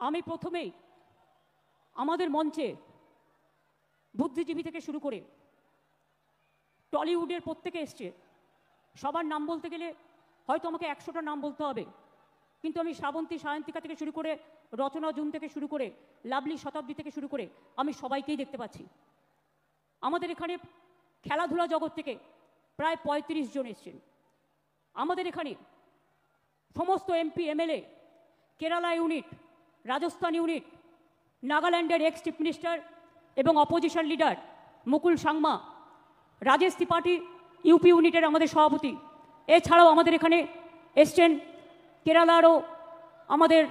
আমি প্রথমেই আমাদের মঞ্চে বুদ্ধিজীবী থেকে শুরু করে টলিউডের প্রত্যেকে এসছে। সবার নাম বলতে গেলে হয়তো আমাকে 100টা নাম বলতে হবে, কিন্তু আমি শ্রাবন্তী সায়ন্তিকা থেকে শুরু করে রচনা জুন থেকে শুরু করে লাভলি শতাব্দী থেকে শুরু করে আমি সবাইকেই দেখতে পাচ্ছি। আমাদের এখানে খেলাধুলা জগৎ থেকে প্রায় 35 জন এসছেন। আমাদের এখানে সমস্ত MP MLA, Kerala unit, Rajasthan unit, নাগাল্যান্ডের এক্স চিফ মিনিস্টার এবং অপোজিশন লিডার মুকুল সাংমা, রাজেশ ত্রিপাঠী ইউপি ইউনিটের আমাদের সভাপতি, এছাড়াও আমাদের এখানে এসছেন কেরালারও আমাদের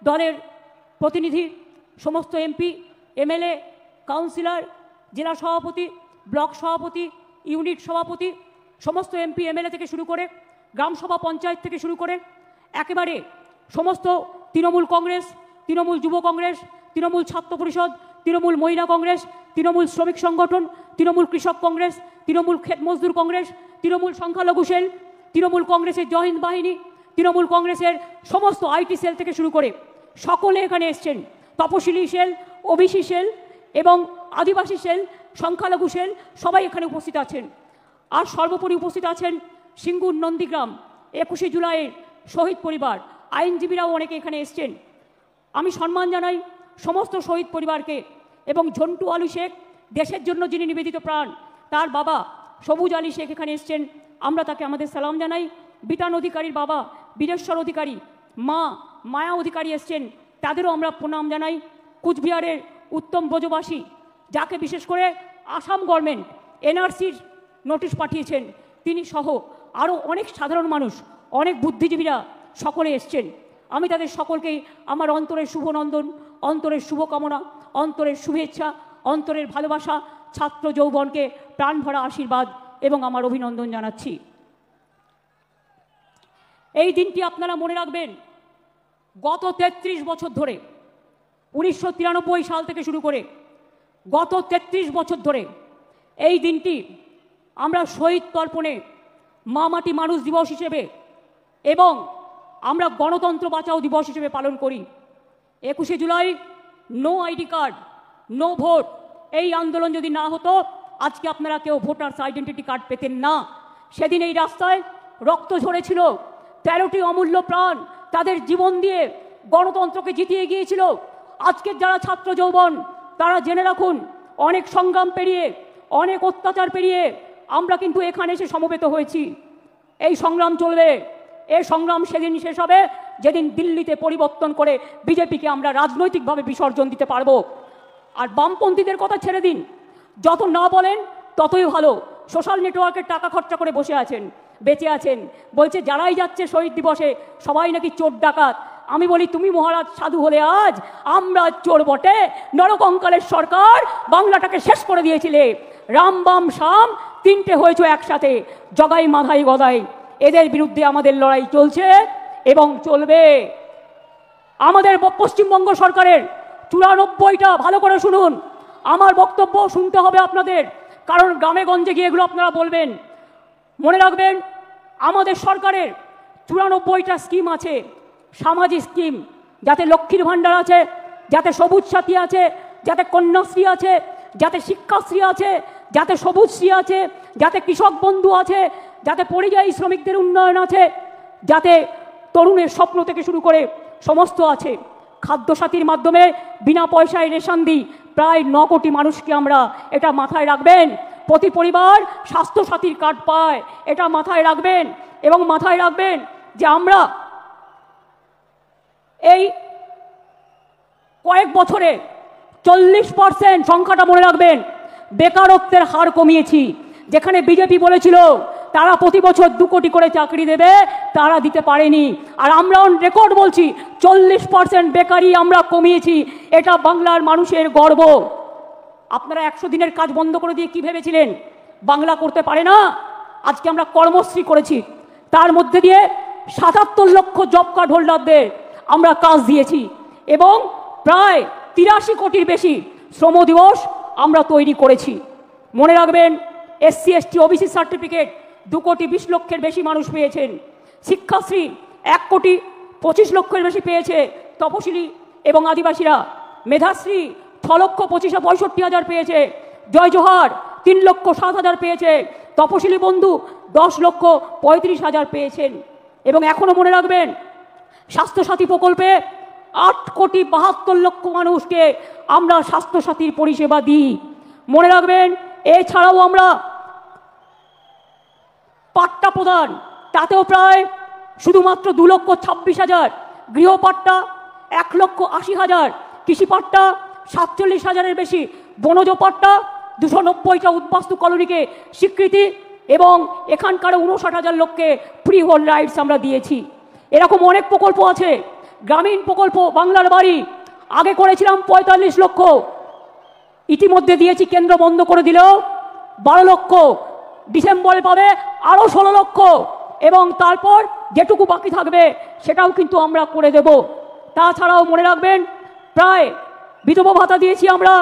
দলের প্রতিনিধি, সমস্ত এমপি এমএলএ, কাউন্সিলর, জেলা সভাপতি, ব্লক সভাপতি, ইউনিট সভাপতি, সমস্ত এমপি এমএলএ থেকে শুরু করে গ্রামসভা পঞ্চায়েত থেকে শুরু করে একেবারে সমস্ত তৃণমূল কংগ্রেস, তৃণমূল যুব কংগ্রেস, তৃণমূল ছাত্র পরিষদ, তৃণমূল মহিলা কংগ্রেস, তৃণমূল শ্রমিক সংগঠন, তৃণমূল কৃষক কংগ্রেস, তৃণমূল ক্ষেত মজদুর কংগ্রেস, তৃণমূল সংখ্যালঘু সেল, তৃণমূল কংগ্রেসের জহিন্দ বাহিনী, তৃণমূল কংগ্রেসের সমস্ত আইটি সেল থেকে শুরু করে সকলে এখানে এসছেন। তপশিলি সেল, ওবিসি সেল এবং আদিবাসী সেল, সংখ্যালঘু সেল সবাই এখানে উপস্থিত আছেন। আর সর্বোপরি উপস্থিত আছেন সিঙ্গুর নন্দীগ্রাম 21শে জুলাইয়ের শহীদ পরিবার, আইনজীবীরাও অনেকে এখানে এসছেন। আমি সম্মান জানাই সমস্ত শহীদ পরিবারকে এবং ঝন্টু আলী শেখ, দেশের জন্য যিনি নিবেদিত প্রাণ, তার বাবা সবুজ আলী শেখ এখানে এসছেন, আমরা তাকে আমাদের সালাম জানাই। বিতান অধিকারীর বাবা বীরেশ্বর অধিকারী, মা মায়া অধিকারী এসছেন, তাদেরও আমরা প্রণাম জানাই। কুচবিহারের উত্তম ব্রজবাসী, যাকে বিশেষ করে আসাম গভর্নমেন্ট এনআরসির নোটিশ পাঠিয়েছেন, তিনি সহ আরও অনেক সাধারণ মানুষ, অনেক বুদ্ধিজীবীরা সকলে এসছেন। আমি তাদের সকলকেই আমার অন্তরের শুভনন্দন, অন্তরের শুভকামনা, অন্তরের শুভেচ্ছা, অন্তরের ভালোবাসা, ছাত্র যৌবনকে প্রাণভরা আশীর্বাদ এবং আমার অভিনন্দন জানাচ্ছি। এই দিনটি আপনারা মনে রাখবেন, গত 33 বছর ধরে 1993 সাল থেকে শুরু করে গত 33 বছর ধরে এই দিনটি আমরা শহীদ তর্পণে মা মাটি মানুষ দিবস হিসেবে এবং আমরা গণতন্ত্র বাঁচাও দিবস হিসেবে পালন করি। 21শে জুলাই no ID card, no vote, এই আন্দোলন যদি না হতো আজকে আপনারা কেউ ভোটার্স আইডেন্টিটি কার্ড পেতেন না। সেদিন এই রাস্তায় রক্ত ঝরেছিল, 13টি অমূল্য প্রাণ তাদের জীবন দিয়ে গণতন্ত্রকে জিতিয়ে গিয়েছিল। আজকের যারা ছাত্র যৌবন, তারা জেনে রাখুন, অনেক সংগ্রাম পেরিয়ে, অনেক অত্যাচার পেরিয়ে আমরা কিন্তু এখানে এসে সমবেত হয়েছি। এই সংগ্রাম চলবে, এই সংগ্রাম সেদিন শেষ হবে যেদিন দিল্লিতে পরিবর্তন করে বিজেপিকে আমরা রাজনৈতিকভাবে বিসর্জন দিতে পারবো। আর বামপন্থীদের কথা ছেড়ে দিন, যত না বলেন ততই ভালো। সোশ্যাল নেটওয়ার্কের টাকা খরচা করে বসে আছেন, বেঁচে আছেন, বলছে যারাই যাচ্ছে শহীদ দিবসে সবাই নাকি চোর ডাকাত। আমি বলি, তুমি মহারাজ সাধু হলে আজ আমরা চোর বটে। নরকঙ্কালের সরকার বাংলাটাকে শেষ করে দিয়েছিলে, রাম বাম শাম তিনটে হয়েছে একসাথে, জগাই মাধাই গদাই। এদের বিরুদ্ধে আমাদের লড়াই চলছে এবং চলবে। আমাদের পশ্চিমবঙ্গ সরকারের 94টা, ভালো করে শুনুন, আমার বক্তব্য শুনতে হবে আপনাদের, কারণ গ্রামে গঞ্জে গিয়ে এগুলো আপনারা বলবেন। মনে রাখবেন, আমাদের সরকারের 94টা স্কিম আছে, সামাজিক স্কিম, যাতে লক্ষ্মীর ভাণ্ডার আছে, যাতে সবুজ সাথী আছে, যাতে কন্যাশ্রী আছে, যাতে শিক্ষাশ্রী আছে, যাতে সবুজশ্রী আছে, যাতে কৃষক বন্ধু আছে, যাতে পরিযায়ী শ্রমিকদের উন্নয়ন আছে, যাতে তরুণের স্বপ্ন থেকে শুরু করে সমস্ত আছে। খাদ্যসাথীর মাধ্যমে বিনা পয়সায় রেশন দিই প্রায় 9 কোটি মানুষকে আমরা, এটা মাথায় রাখবেন। প্রতি পরিবার স্বাস্থ্যসাথীর কার্ড পায়, এটা মাথায় রাখবেন। এবং মাথায় রাখবেন যে আমরা এই কয়েক বছরে 40%, সংখ্যাটা মনে রাখবেন, বেকারত্বের হার কমিয়েছি। যেখানে বিজেপি বলেছিল তারা প্রতি বছর 2 কোটি করে চাকরি দেবে, তারা দিতে পারেনি। আর আমরা অন রেকর্ড বলছি 40% বেকারি আমরা কমিয়েছি। এটা বাংলার মানুষের গর্ব। আপনারা 100 দিনের কাজ বন্ধ করে দিয়ে কি ভেবেছিলেন বাংলা করতে পারে না? আজকে আমরা কর্মশ্রী করেছি, তার মধ্যে দিয়ে 77 লক্ষ জব কার্ড হোল্ডারদের আমরা কাজ দিয়েছি এবং প্রায় 83 কোটির বেশি শ্রম দিবস আমরা তৈরি করেছি। মনে রাখবেন, SC ST OBC সার্টিফিকেট 2 কোটি 20 লক্ষের বেশি মানুষ পেয়েছেন। শিক্ষাশ্রী 1 কোটি 25 লক্ষের বেশি পেয়েছে তপশিলি এবং আদিবাসীরা মেধাশ্রী 6,25,65,000 পেয়েছে, জয় জোহার 3,07,000 পেয়েছে, তপশিলি বন্ধু 10,35,000 পেয়েছেন। এবং এখনও মনে রাখবেন, স্বাস্থ্যসাথী প্রকল্পে 8,72,00,000 মানুষকে আমরা স্বাস্থ্যসাথীর পরিষেবা দিই। মনে রাখবেন, এছাড়াও আমরা পাট্টা প্রদান, তাতেও প্রায় শুধুমাত্র 2,26,000, গৃহপাট্টা 1,80,000, কৃষি পাট্টা 47,000-এর বেশি, বনজ পাট্টা 290টা উদ্বাস্তু কলোনিকে স্বীকৃতি এবং এখানকার 59,000 লোককে ফ্রি হোল রাইটস আমরা দিয়েছি। এরকম অনেক প্রকল্প আছে। গ্রামীণ প্রকল্প বাংলার বাড়ি আগে করেছিলাম 45 লক্ষ, ইতিমধ্যে দিয়েছি, কেন্দ্র বন্ধ করে দিলেও 12 লক্ষ, ডিসেম্বরে পাবে আরও 16 লক্ষ, এবং তারপর যেটুকু বাকি থাকবে সেটাও কিন্তু আমরা করে দেব। তাছাড়াও মনে রাখবেন, প্রায় বিধবা ভাতা দিয়েছি আমরা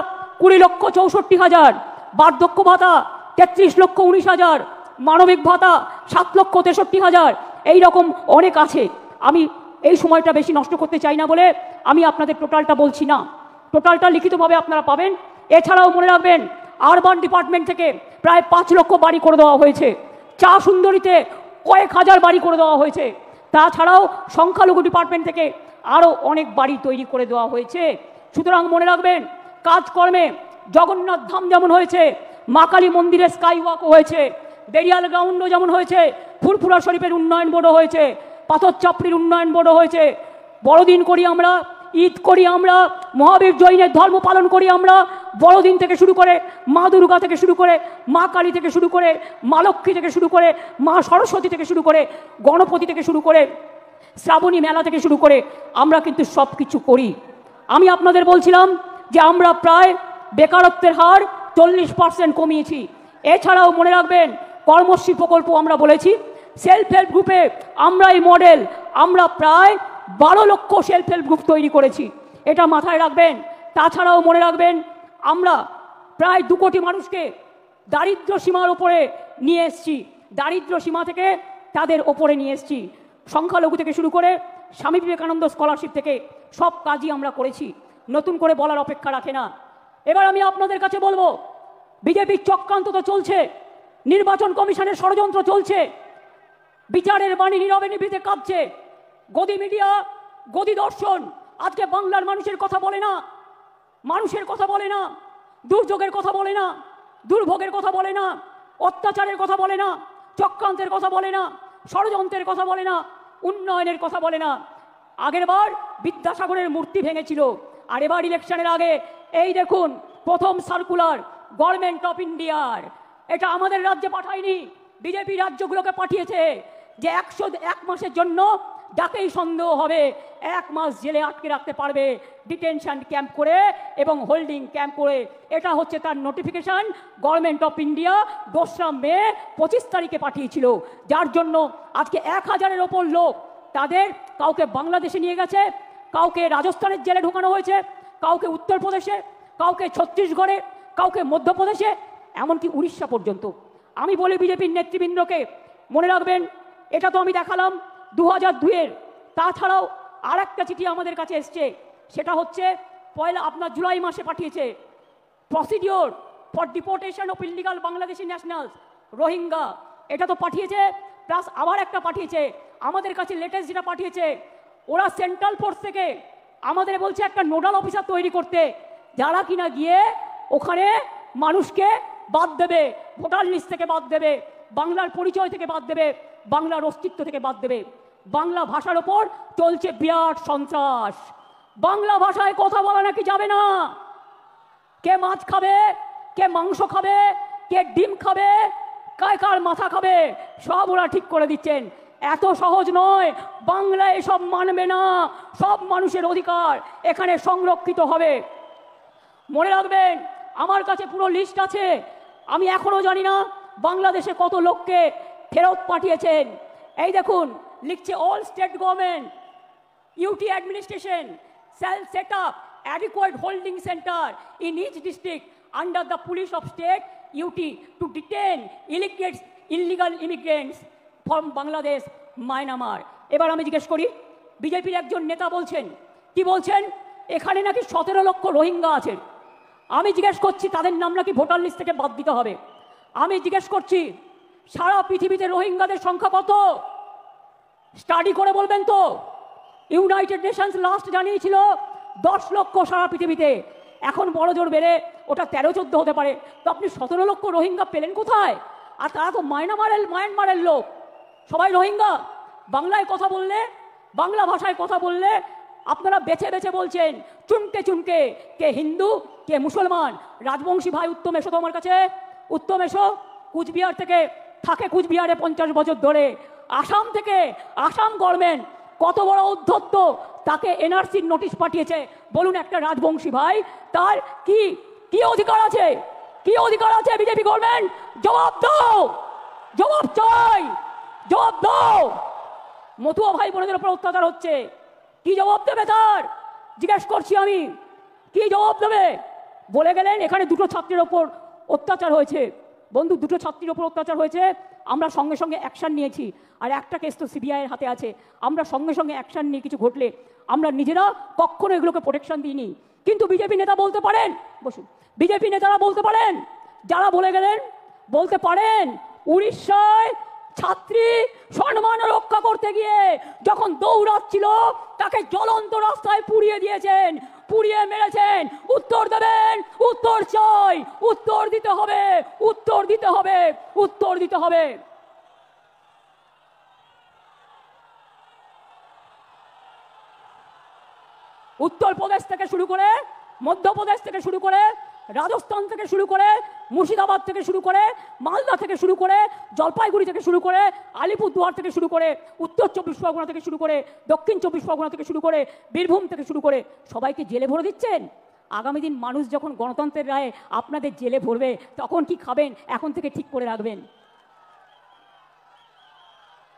20,64,000, বার্ধক্য ভাতা 33,19,000, মানবিক ভাতা 7,63,000, এই রকম অনেক আছে। আমি এই সময়টা বেশি নষ্ট করতে চাই না বলে আমি আপনাদের টোটালটা বলছি না, টোটালটা লিখিতভাবে আপনারা পাবেন। এছাড়াও মনে রাখবেন, আরবান ডিপার্টমেন্ট থেকে প্রায় 5 লক্ষ বাড়ি করে দেওয়া হয়েছে, চা সুন্দরীতে কয়েক হাজার বাড়ি করে দেওয়া হয়েছে, তাছাড়াও সংখ্যালঘু ডিপার্টমেন্ট থেকে আরও অনেক বাড়ি তৈরি করে দেওয়া হয়েছে। সুতরাং মনে রাখবেন, কাজকর্মে জগন্নাথ ধাম যেমন হয়েছে, মা কালী মন্দিরে স্কাই ওয়াকও হয়েছে, বেরিয়াল গ্রাউন্ডও যেমন হয়েছে, ফুরফুরা শরীফের উন্নয়ন বোর্ডও হয়েছে, পাথর চাপড়ির উন্নয়ন বোর্ডও হয়েছে, বড়দিন করি আমরা, ঈদ করি আমরা, মহাবীর জৈনের ধর্ম পালন করি আমরা, বড়দিন থেকে শুরু করে মা দুর্গা থেকে শুরু করে মা কালী থেকে শুরু করে মা লক্ষ্মী থেকে শুরু করে মা সরস্বতী থেকে শুরু করে গণপতি থেকে শুরু করে শ্রাবণী মেলা থেকে শুরু করে আমরা কিন্তু সব কিছু করি। আমি আপনাদের বলছিলাম যে আমরা প্রায় বেকারত্বের হার 40% কমিয়েছি। এছাড়াও মনে রাখবেন, কর্মশ্রী প্রকল্প আমরা বলেছি, সেলফ হেল্প গ্রুপে আমরা এই মডেল, আমরা প্রায় 12 লক্ষ সেলফ হেল্প গ্রুপ তৈরি করেছি, এটা মাথায় রাখবেন। তাছাড়াও মনে রাখবেন, আমরা প্রায় 2 কোটি মানুষকে দারিদ্র্য সীমার ওপরে নিয়ে এসেছি, দারিদ্র্য সীমা থেকে তাদের ওপরে নিয়ে এসেছি। সংখ্যালঘু থেকে শুরু করে স্বামী বিবেকানন্দ স্কলারশিপ থেকে সব কাজই আমরা করেছি, নতুন করে বলার অপেক্ষা রাখে না। এবার আমি আপনাদের কাছে বলবো, বিজেপির চক্রান্ত তো চলছে, নির্বাচন কমিশনের ষড়যন্ত্র চলছে, বিচারের বাণী নীরবে নিভৃতে কাঁপছে, গদি মিডিয়া, গদি দর্শন আজকে বাংলার মানুষের কথা বলে না, মানুষের কথা বলে না, দুর্যোগের কথা বলে না, দুর্ভোগের কথা বলে না, অত্যাচারের কথা বলে না, চক্রান্তের কথা বলে না, ষড়যন্ত্রের কথা বলে না, উন্নয়নের কথা বলে না। আগের বার বিদ্যাসাগরের মূর্তি ভেঙেছিল, আর এবার ইলেকশনের আগে এই দেখুন প্রথম সার্কুলার গভর্নমেন্ট অফ ইন্ডিয়ার, এটা আমাদের রাজ্যে পাঠায়নি, বিজেপি রাজ্যগুলোকে পাঠিয়েছে, যে 101 মাসের জন্য যাকেই সন্দেহ হবে 1 মাস জেলে আটকে রাখতে পারবে, ডিটেনশন ক্যাম্প করে এবং হোল্ডিং ক্যাম্প করে। এটা হচ্ছে তার নোটিফিকেশন গভর্নমেন্ট অফ ইন্ডিয়া 2রা মে 25 তারিখে পাঠিয়েছিল, যার জন্য আজকে 1000-এর ওপর লোক, তাদের কাউকে বাংলাদেশে নিয়ে গেছে, কাউকে রাজস্থানের জেলে ঢোকানো হয়েছে, কাউকে উত্তরপ্রদেশে, কাউকে ছত্তিশগড়ে, কাউকে মধ্যপ্রদেশে, এমনকি উড়িষ্যা পর্যন্ত। আমি বলি বিজেপির নেতৃবৃন্দকে, মনে রাখবেন, এটা তো আমি দেখালাম 2002-এর, তাছাড়াও আর একটা চিঠি আমাদের কাছে এসছে, সেটা হচ্ছে আপনার জুলাই মাসে পাঠিয়েছে, procedure for deportation of illegal Bangladeshi nationals Rohingya, এটা তো পাঠিয়েছে, প্লাস আবার একটা পাঠিয়েছে আমাদের কাছে লেটেস্ট যেটা পাঠিয়েছে, ওরা সেন্ট্রাল ফোর্স থেকে আমাদের বলছে একটা নোডাল অফিসার তৈরি করতে, যারা কিনা গিয়ে ওখানে মানুষকে বাদ দেবে, ভোটার লিস্ট থেকে বাদ দেবে, বাংলার পরিচয় থেকে বাদ দেবে, বাংলার অস্তিত্ব থেকে বাদ দেবে। বাংলা ভাষার ওপর চলছে বিরাট সন্ত্রাস, বাংলা ভাষায় কথা বলা নাকি যাবে না, কে মাছ খাবে, কে মাংস খাবে, কে ডিম খাবে, কার মাথা খাবে, সব ওরা ঠিক করে দিচ্ছেন। এত সহজ নয়, বাংলা এসব মানবে না, সব মানুষের অধিকার এখানে সংরক্ষিত হবে। মনে রাখবেন, আমার কাছে পুরো লিস্ট আছে, আমি এখনো জানি না বাংলাদেশে কত লোককে ফেরত পাঠিয়েছেন। এই দেখুন লিখছে, all state government UT administration shall set up adequate holding center in each district under the police of state UT to detain illegal immigrants from Bangladesh, Myanmar। এবার আমি জিজ্ঞেস করি, বিজেপির একজন নেতা বলছেন, কি বলছেন, এখানে নাকি 17 লক্ষ রোহিঙ্গা আছে। আমি জিজ্ঞেস করছি তাদের নাম নাকি ভোটার লিস্ট থেকে বাদ দিতে হবে। আমি জিজ্ঞেস করছি সারা পৃথিবীতে রোহিঙ্গাদের সংখ্যা কত? স্টাডি করে বলবেন তো। ইউনাইটেড নেশনস লাস্ট জানিয়েছিল 10 লক্ষ সারা পৃথিবীতে, এখন বড় জোর বেড়ে ওটা 13-14 হতে পারে। তো আপনি 17 লক্ষ রোহিঙ্গা পেলেন কোথায়? আর তারা তো মায়ানমারের লোক, সবাই রোহিঙ্গা। বাংলায় কথা বললে, বাংলা ভাষায় কথা বললে আপনারা বেছে বেছে বলছেন চুনকে চুনকে, কে হিন্দু কে মুসলমান। রাজবংশী ভাই উত্তম এসো তো আমার কাছে, উত্তম এসো। কুচবিহার থেকে থাকে, কুচবিহারে 50 বছর ধরে। আসাম থেকে, আসাম গভর্নমেন্ট কত বড় উদ্ধত্ত, তাকে এনআরসির নোটিশ পাঠিয়েছে। বলুন একটা রাজবংশী ভাই তার কি কি অধিকার আছে? কি অধিকার আছে বিজেপি গভর্নমেন্ট? জবাব দাও, জবাব চাই, জবাব দাও। মতুয়া ভাই বোনদের উপর অত্যাচার হচ্ছে, কি জবাব দেবে তার? জিজ্ঞেস করছি আমি, কি জবাব দেবে? বলে গেলেন এখানে 2টো ছাত্রের ওপর অত্যাচার হয়েছে। বন্ধু, 2টো ছাত্রীর ওপর অত্যাচার হয়েছে, আমরা সঙ্গে সঙ্গে অ্যাকশান নিয়েছি। আর একটা কেস তো সিবিআইয়ের হাতে আছে, আমরা সঙ্গে সঙ্গে অ্যাকশান নিয়ে কিছু ঘটলে আমরা নিজেরা কখনো এগুলোকে প্রোটেকশন দিইনি। কিন্তু বিজেপি নেতা বলতে পারেন, বসুন, বিজেপি নেতারা বলতে পারেন, যারা বলে গেলেন বলতে পারেন উড়িষ্যায় ছাত্রী সম্মান রক্ষা করতে গিয়ে যখন দৌড়াচ্ছিল তাকে জ্বলন্ত রাস্তায় পুড়িয়ে দিয়েছেন, পুড়িয়ে মেরেছেন। উত্তর দেবেন, উত্তর চাই, উত্তর দিতে হবে, উত্তর দিতে হবে, উত্তর দিতে হবে। উত্তরপ্রদেশ থেকে শুরু করে, মধ্যপ্রদেশ থেকে শুরু করে, রাজস্থান থেকে শুরু করে, মুর্শিদাবাদ থেকে শুরু করে, মালদা থেকে শুরু করে, জলপাইগুড়ি থেকে শুরু করে, আলিপুরদুয়ার থেকে শুরু করে, উত্তর 24 পরগনা থেকে শুরু করে, দক্ষিণ 24 পরগনা থেকে শুরু করে, বীরভূম থেকে শুরু করে সবাইকে জেলে ভরে দিচ্ছেন। আগামী দিন মানুষ যখন গণতন্ত্রের রায়ে আপনাদের জেলে ভরবে তখন কি খাবেন এখন থেকে ঠিক করে রাখবেন।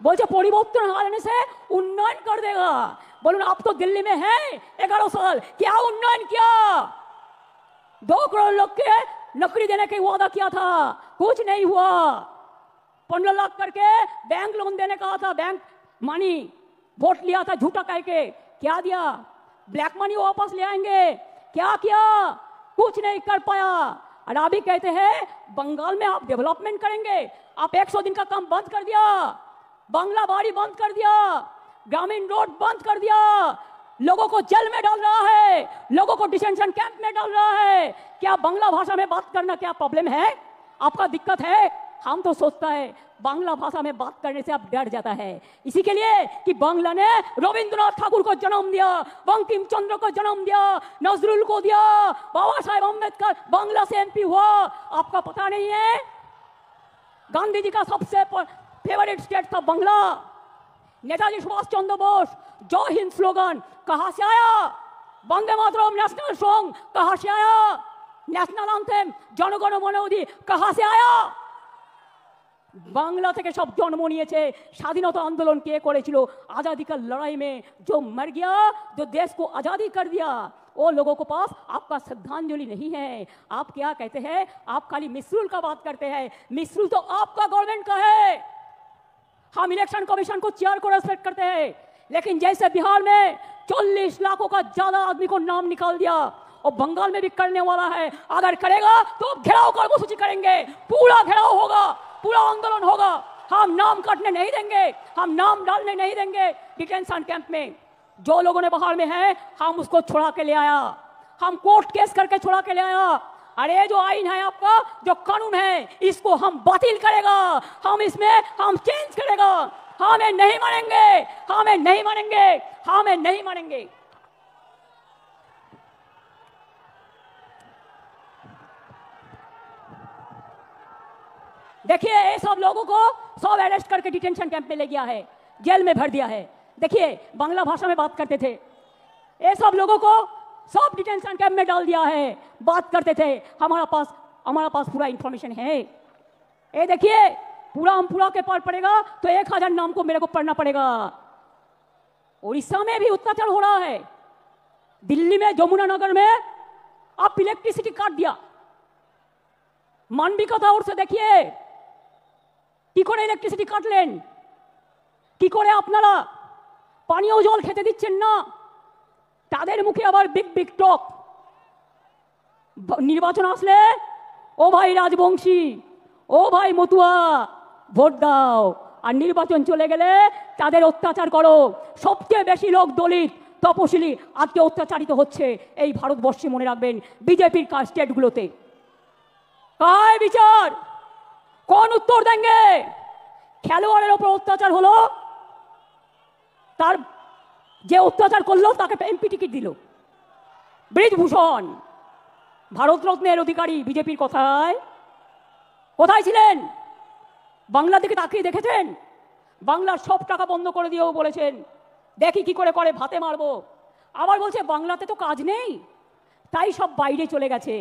बोलते परिवर्तन आने से उन्नयन कर देगा। बोलून आप तो दिल्ली में हैं 11 साल, क्या उन्नयन किया? 2 करोड़ लोग के नौकरी देने का वादा किया था, कुछ नहीं हुआ। 15 लाख करके बैंक लोन देने का था, बैंक मनी वोट लिया था झूठा कह के, क्या दिया? ब्लैक मनी वापस ले आएंगे, क्या किया? कुछ नहीं कर पाया। और अभी कहते हैं बंगाल में आप डेवलपमेंट करेंगे, आप 100 दिन का काम बंद कर दिया, बांग्ला बाड़ी बंद कर दिया, ग्रामीण रोड बंद कर दिया, लोगों को जेल में डाल रहा है, लोगों को डिटेंशन कैंप में डाल रहा है। क्या बांग्ला भाषा में बात करना क्या प्रॉब्लम है? आपका दिक्कत है? हम तो सोचता है बांग्ला भाषा में बात करने से आप डर जाता है, इसी के लिए कि बांग्ला ने रविंद्रनाथ ठाकुर को जन्म दिया, बंकिम चंद्र को जन्म दिया, नजरुल को दिया, बाबा साहेब अम्बेडकर बांग्ला से एमपी हुआ। आपका पता नहीं है? गांधी जी का सबसे फेवरेट स्टेट था बांग्ला। नेताजी सुभाष चंद्र बोस जय हिंद स्लोगन कहां से आया? वंदे मातरम नेशनल सॉन्ग कहां से आया? नेशनल एंथेम जनगण मन अधि कहां से आया? बांग्ला থেকে সব জন্ম নিয়েছে। স্বাধীনতা আন্দোलन কে করেছিল? आजादी का लड़ाई में जो मर गया, जो देश को आजादी कर दिया, वो लोगों को पास आपका श्रद्धांजलि नहीं है। आप क्या कहते हैं? आप खाली मिसरूल का बात करते हैं। मिसरूल तो आपका गवर्नमेंट का है। हम इलेक्शन कमीशन को चेयर को रेस्पेक्ट करते हैं, लेकिन जैसे बिहार में 40 लाखों का ज्यादा आदमी को नाम निकाल दिया, और बंगाल में भी करने वाला है। अगर करेगा तो घेराव कर्मसूची करेंगे, पूरा घेराव होगा, पूरा आंदोलन होगा। हम नाम काटने नहीं देंगे, हम नाम डालने नहीं देंगे डिटेंशन कैंप में। जो लोगों ने बाहर में है हम उसको छुड़ा के ले आया, हम कोर्ट केस करके छुड़ा के ले आया। अरे जो आईन है आपका, जो कानून है, इसको हम बातिल करेगा, हम इसमें हम चेंज करेगा। हमें नहीं मानेंगे, हमें नहीं मानेंगे, हमें नहीं मानेंगे। देखिए ये सब लोगों को सब अरेस्ट करके डिटेंशन कैंप में ले गया है, जेल में भर दिया है। देखिए बांग्ला भाषा में बात करते थे, ये सब लोगों को सब डिटेंशन कैंप में डाल दिया है। बात करते थे, हमारा पास पूरा इंफॉर्मेशन है। ये देखिए पूरा हम पूरा के पार पड़ेगा तो 1000 नाम को मेरे को पढ़ना पड़ेगा। उड़ीसा में भी अत्याचार हो रहा है। दिल्ली में जमुना नगर में आप इलेक्ट्रिसिटी काट दिया। मानविकता और से देखिए কি করে ইলেকট্রিসিটি কাটলেন, কি করে আপনারা পানীয় জল খেতে দিচ্ছেন না, তাদের মুখে আবার বিগ বিগ টক। নির্বাচন আসলে ও ভাই রাজবংশী, ও ভাই মতুয়া, ভোট দাও। আর নির্বাচন চলে গেলে তাদের অত্যাচার করো। সবচেয়ে বেশি লোক দলিত তপশিলি আজকে অত্যাচারিত হচ্ছে এই ভারতবর্ষে, মনে রাখবেন, বিজেপির স্টেটগুলোতে। কায় বিচার, কোন উত্তর দেंगे? খেলোয়াড়ের ওপর অত্যাচার হলো, তার যে অত্যাচার করলো তাকে এমপি টিকিট দিল। ব্রিজভূষণ ভারতরত্নের অধিকারী বিজেপির কথায় কোথায় ছিলেন? বাংলা দিকে তাকিয়ে দেখেছেন? বাংলার সব টাকা বন্ধ করে দিয়েও বলেছেন দেখি কি করে করে ভাতে মারবো। আবার বলছে বাংলাতে তো কাজ নেই, তাই সব বাইরে চলে গেছে।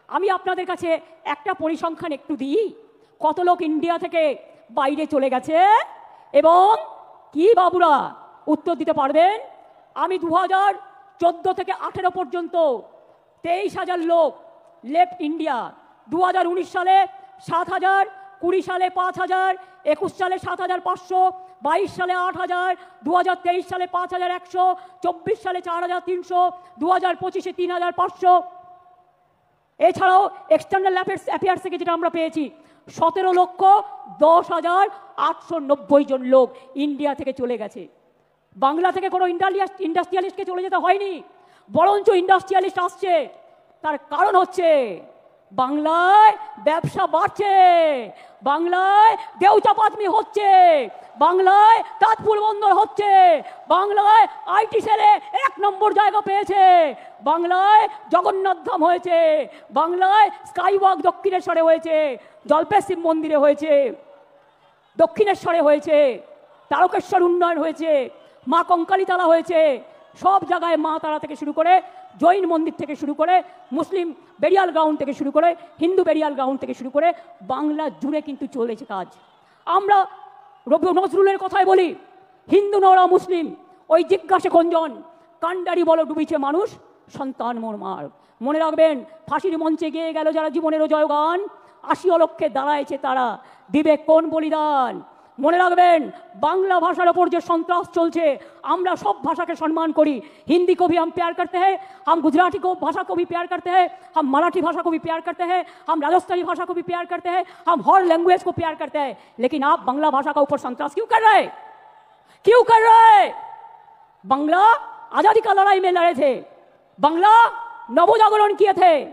আমি আপনাদের কাছে একটা পরিসংখ্যান একটু দিই, কত লোক ইন্ডিয়া থেকে বাইরে চলে গেছে এবং কি বাবুরা উত্তর দিতে পারবেন? আমি 2014 থেকে 18 পর্যন্ত 23,000 লোক লেফট ইন্ডিয়া। 2019 সালে 7,000, 20 সালে 5,000, 21 সালে 7,500, 22 সালে 8,000, 2023 সালে 5,100, 24 সালে 4,300, 2025-এ 3,500। এছাড়াও এক্সটার্নাল অ্যাফেয়ার্স থেকে যেটা আমরা পেয়েছি 17,10,890 জন লোক ইন্ডিয়া থেকে চলে গেছে। বাংলা থেকে কোনো ইন্ডাস্ট্রিয়ালিস্টকে চলে যেতে হয়নি, বরঞ্চ ইন্ডাস্ট্রিয়ালিস্ট আসছে। তার কারণ হচ্ছে বাংলায় ব্যবসা বাড়ছে, বাংলায় দেউচাপাতমি হচ্ছে, বাংলায় তাজপুর বন্দর হচ্ছে, বাংলায় আইটি সেলে 1 নম্বর জায়গা পেয়েছে, বাংলায় জগন্নাথ ধাম হয়েছে, বাংলায় স্কাইওয়াক দক্ষিণেশ্বরে হয়েছে, জল্পেশ শিব মন্দিরে হয়েছে, দক্ষিণেশ্বরে হয়েছে, তারকেশ্বর উন্নয়ন হয়েছে, মা কঙ্কালীতলা হয়েছে। সব জায়গায় মা তারা থেকে শুরু করে, জৈন মন্দির থেকে শুরু করে, মুসলিম বেরিয়াল গ্রাউন্ড থেকে শুরু করে, হিন্দু বেরিয়াল গ্রাউন্ড থেকে শুরু করে বাংলা জুড়ে কিন্তু চলেছে কাজ। আমরা রবি নজরুলের কথাই বলি, হিন্দু নরা মুসলিম ওই জিজ্ঞাসে খঞ্জন, কান্ডারি বলো ডুবিছে মানুষ সন্তান মোর মার। মনে রাখবেন, ফাঁসির মঞ্চে গিয়ে গেল যারা জীবনেরও জয়গান, 80 লক্ষে দাঁড়ায়ছে তারা, দিবে কোন বলিদান। মনে রাখবেন, বাংলা ভাষার ওপর যে সন্ত্রাস চলছে, আমরা সব ভাষাকে সম্মান করি। हिंदी को भी हम प्यार करते हैं, हम गुजराती को भाषा को भी प्यार करते हैं, हम मराठी भाषा को भी प्यार करते हैं, हम राजस्थानी भाषा को भी प्यार करते हैं, हम हर लैंग्वेज को प्यार करते हैं। लेकिन आप बांग्ला भाषा का ऊपर संतरास क्यों कर रहे हैं? क्यों कर रहे हैं? बांग्ला आजादी का लड़ाई में लड़े थे, बांग्ला नवोजागरण किए थे,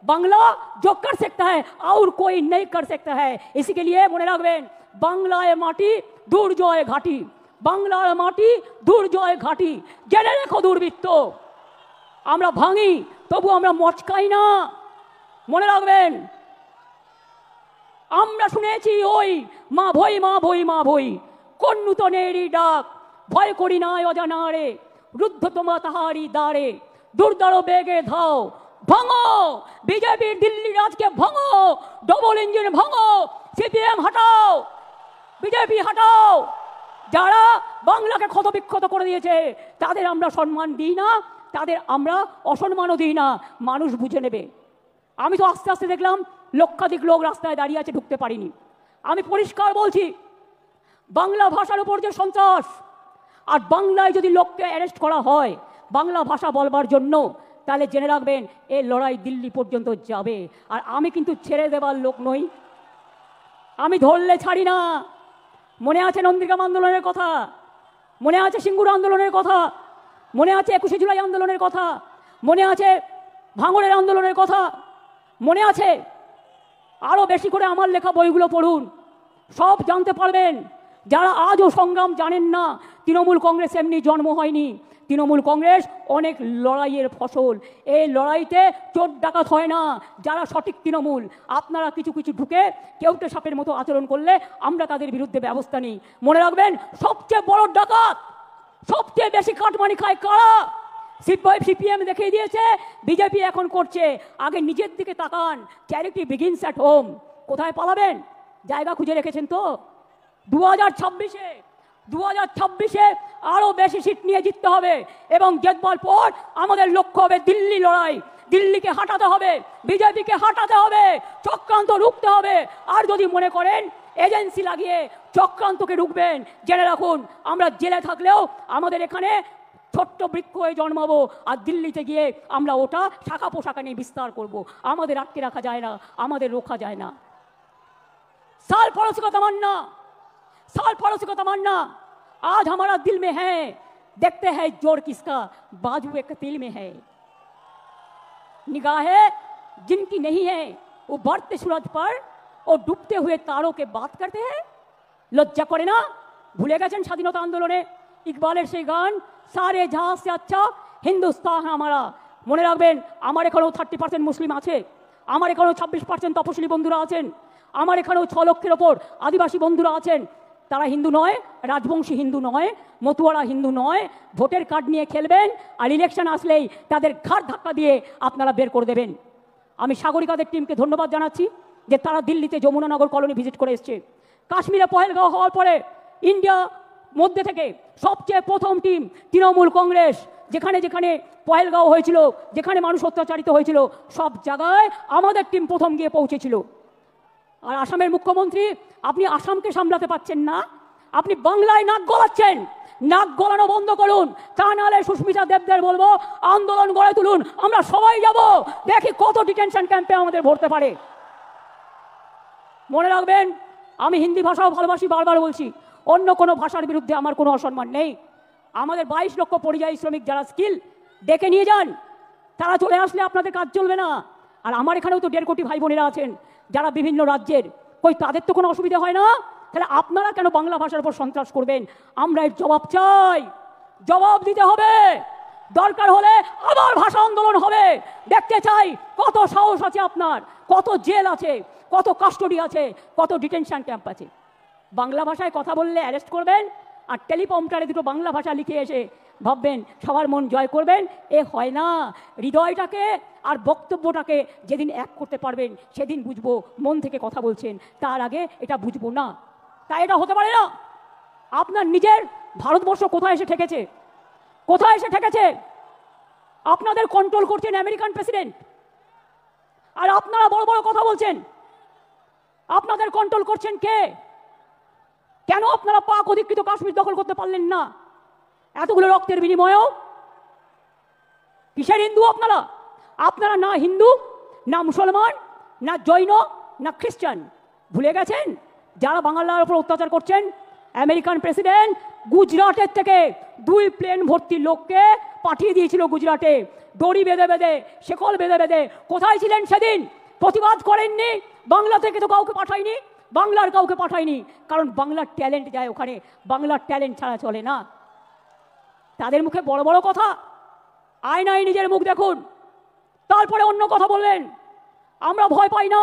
बांग्ला जो कर सकता है और कोई नहीं कर सकता है। इसी के लिए মনে রাখবেন, বাংলায় মাটি দুর্জয় ঘাটি, বাংলার মাটি দুর্জয় ঘাটি। জেনে রেখো দুর্বৃত্ত, আমরা ভাঙি তবু আমরা মচকাই না। মনে রাখবেন, আমরা শুনেছি ওই মা ভই মা ভই মা ভই, কোন নূতনেরই ডাক, ভয় করি না অজানারে, রুদ্ধ তোমা তাহারি দ্বারে, দুর্দার বেগে ধাও, ভাঙো বিজেপির দিল্লি রাজকে, ভাঙো ডবল ইঞ্জিন, ভাঙো সিপিএম হটাও, বিজেপি হটাও। যারা বাংলাকে ক্ষতবিক্ষত করে দিয়েছে তাদের আমরা সম্মান দিই না, তাদের আমরা অসম্মানও দিই না, মানুষ বুঝে নেবে। আমি তো আস্তে আস্তে দেখলাম লক্ষাধিক লোক রাস্তায় দাঁড়িয়ে আছে, ঢুকতে পারিনি। আমি পরিষ্কার বলছি, বাংলা ভাষার উপর যে সন্ত্রাস, আর বাংলায় যদি লোককে অ্যারেস্ট করা হয় বাংলা ভাষা বলবার জন্য, তাহলে জেনে রাখবেন এই লড়াই দিল্লি পর্যন্ত যাবে। আর আমি কিন্তু ছেড়ে দেবার লোক নই, আমি ধরলে ছাড়ি না। মনে আছে নন্দীগ্রাম আন্দোলনের কথা, মনে আছে সিঙ্গুর আন্দোলনের কথা, মনে আছে 21শে জুলাই আন্দোলনের কথা, মনে আছে ভাঙড়ের আন্দোলনের কথা, মনে আছে। আরও বেশি করে আমার লেখা বইগুলো পড়ুন, সব জানতে পারবেন। যারা আজও সংগ্রাম জানেন না, তৃণমূল কংগ্রেস এমনি জন্ম হয়নি, তৃণমূল কংগ্রেস অনেক লড়াইয়ের ফসল। এই লড়াইতে চোর ডাকাত হয় না যারা সঠিক তৃণমূল। আপনারা কিছু কিছু ঢুকে কেউটে সাপের মতো আচরণ করলে আমরা তাদের বিরুদ্ধে ব্যবস্থা নিই। মনে রাখবেন, সবচেয়ে বড় ডাকাত, সবচেয়ে বেশি কাটমানি খায় কারা? সিপিএম দেখিয়ে দিয়েছে, বিজেপি এখন করছে। আগে নিজের দিকে তাকান, চ্যারিটি বিগিনস অ্যাট হোম। কোথায় পালাবেন? জায়গা খুঁজে রেখেছেন তো? 2026-এ আরো বেশি সিট নিয়ে জিততে হবে এবং জেতবার পর আমাদের লক্ষ্য হবে দিল্লি লড়াই। দিল্লিকে হাঁটাতে হবে, বিজেপিকে হাঁটাতে হবে, চক্রান্ত রুখতে হবে। আর যদি মনে করেন এজেন্সি লাগিয়ে চক্রান্তকে রুখবেন, জেনে রাখুন আমরা জেলে থাকলেও আমাদের এখানে ছোট্ট বৃক্ষ হয়ে জন্মাবো আর দিল্লিতে গিয়ে আমরা ওটা শাখা পোশাকা নিয়ে বিস্তার করব। আমাদের আটকে রাখা যায় না, আমাদের রোখা যায় না। साल पड़ोसिकता मानना, साल पड़ोसिकता मानना। आज हमारा दिल में है, देखते हैं जोर किसका, बाजू एक तिल में है। निगाहें जिनकी नहीं है वो बढ़ते सूरज पर और डूबते हुए तारों के बात करते हैं। लज्जा करे ना, भूले गए स्वाधीनता आंदोलने इकबालेर से गान, सारे जहां से अच्छा हिंदुस्तान हमारा। মনে রাখবেন, আমার এখানেও 30% মুসলিম আছে, আমার এখানেও 26% তপশিলি বন্ধুরা আছেন, আমার এখানেও 6 লক্ষের ওপর আদিবাসী বন্ধুরা আছেন। তারা হিন্দু নয়, রাজবংশী হিন্দু নয়, মতুয়ারা হিন্দু নয়। ভোটের কার্ড নিয়ে খেলবেন আর ইলেকশন আসলেই তাদের ঘাড় ধাক্কা দিয়ে আপনারা বের করে দেবেন। আমি সাগরিকাদের টিমকে ধন্যবাদ জানাচ্ছি যে তারা দিল্লিতে যমুনানগর কলোনি ভিজিট করে এসছে। কাশ্মীরে পহেলগাঁও হওয়ার পরে ইন্ডিয়া মধ্যে থেকে সবচেয়ে প্রথম টিম তৃণমূল কংগ্রেস, যেখানে যেখানে পহেলগাঁও হয়েছিল, যেখানে মানুষ অত্যাচারিত হয়েছিল, সব জায়গায় আমাদের টিম প্রথম গিয়ে পৌঁছেছিল। আর আসামের মুখ্যমন্ত্রী, আপনি আসামকে সামলাতে পারছেন না, আপনি বাংলায় নাক গলাচ্ছেন। নাক গলানো বন্ধ করুন, তা নাহলে সুস্মিতা দেবদের বলবো আন্দোলন গড়ে তুলুন, আমরা সবাই যাব, দেখি কত ডিটেনশন ক্যাম্পে আমাদের ভরতে পারে। মনে রাখবেন, আমি হিন্দি ভাষাও ভালোবাসি, বারবার বলছি, অন্য কোনো ভাষার বিরুদ্ধে আমার কোনো অসম্মান নেই। আমাদের 22 লক্ষ পরিযায়ী শ্রমিক যারা স্কিল, ডেকে নিয়ে যান, তারা চলে আসলে আপনাদের কাজ চলবে না। আর আমার এখানেও তো 1.5 কোটি ভাই বোনেরা আছেন যারা বিভিন্ন রাজ্যের, কই তাদের তো কোনো অসুবিধা হয় না? তাহলে আপনারা কেন বাংলা ভাষার উপর সন্ত্রাস করবেন? আমরা এর জবাব চাই, জবাব দিতে হবে। দরকার হলে আবার ভাষা আন্দোলন হবে। দেখতে চাই কত সাহস আছে আপনার, কত জেল আছে, কত কাস্টডি আছে, কত ডিটেনশন ক্যাম্প আছে। বাংলা ভাষায় কথা বললে অ্যারেস্ট করবেন, আর টেলিপম্পটারে দুটো বাংলা ভাষা লিখে এসে ভাববেন সবার মন জয় করবেন। এ হয় না। হৃদয়টাকে আর বক্তব্যটাকে যেদিন এক করতে পারবেন সেদিন বুঝবো মন থেকে কথা বলছেন, তার আগে এটা বুঝবো না। তাই এটা হতে পারে না। আপনার নিজের ভারতবর্ষ কোথায় এসে ঠেকেছে, কোথায় এসে ঠেকেছে? আপনাদের কন্ট্রোল করছেন আমেরিকান প্রেসিডেন্ট, আর আপনারা বড় বড় কথা বলছেন। আপনাদের কন্ট্রোল করছেন কে? কেন আপনারা পাক অধিকৃত কাশ্মীর দখল করতে পারলেন না এতগুলো রক্তের বিনিময়েও? কিসের হিন্দু আপনারা? আপনারা না হিন্দু, না মুসলমান, না জৈন, না খ্রিস্টান। ভুলে গেছেন যারা বাংলার উপর অত্যাচার করছেন? আমেরিকান প্রেসিডেন্ট গুজরাটের থেকে 2 প্লেন ভর্তি লোককে পাঠিয়ে দিয়েছিল গুজরাটে, দড়ি বেঁধে বেঁধে, শেকল বেঁধে বেঁধে। কোথায় ছিলেন সেদিন? প্রতিবাদ করেননি? বাংলা থেকে তো কাউকে পাঠায়নি, বাংলার কাউকে পাঠায়নি, কারণ বাংলার ট্যালেন্ট যায় ওখানে, বাংলার ট্যালেন্ট ছাড়া চলে না। তাদের মুখে বড় বড় কথা, আয়নায় নিজের মুখ দেখুন, তারপরে অন্য কথা বলবেন। আমরা ভয় পাই না,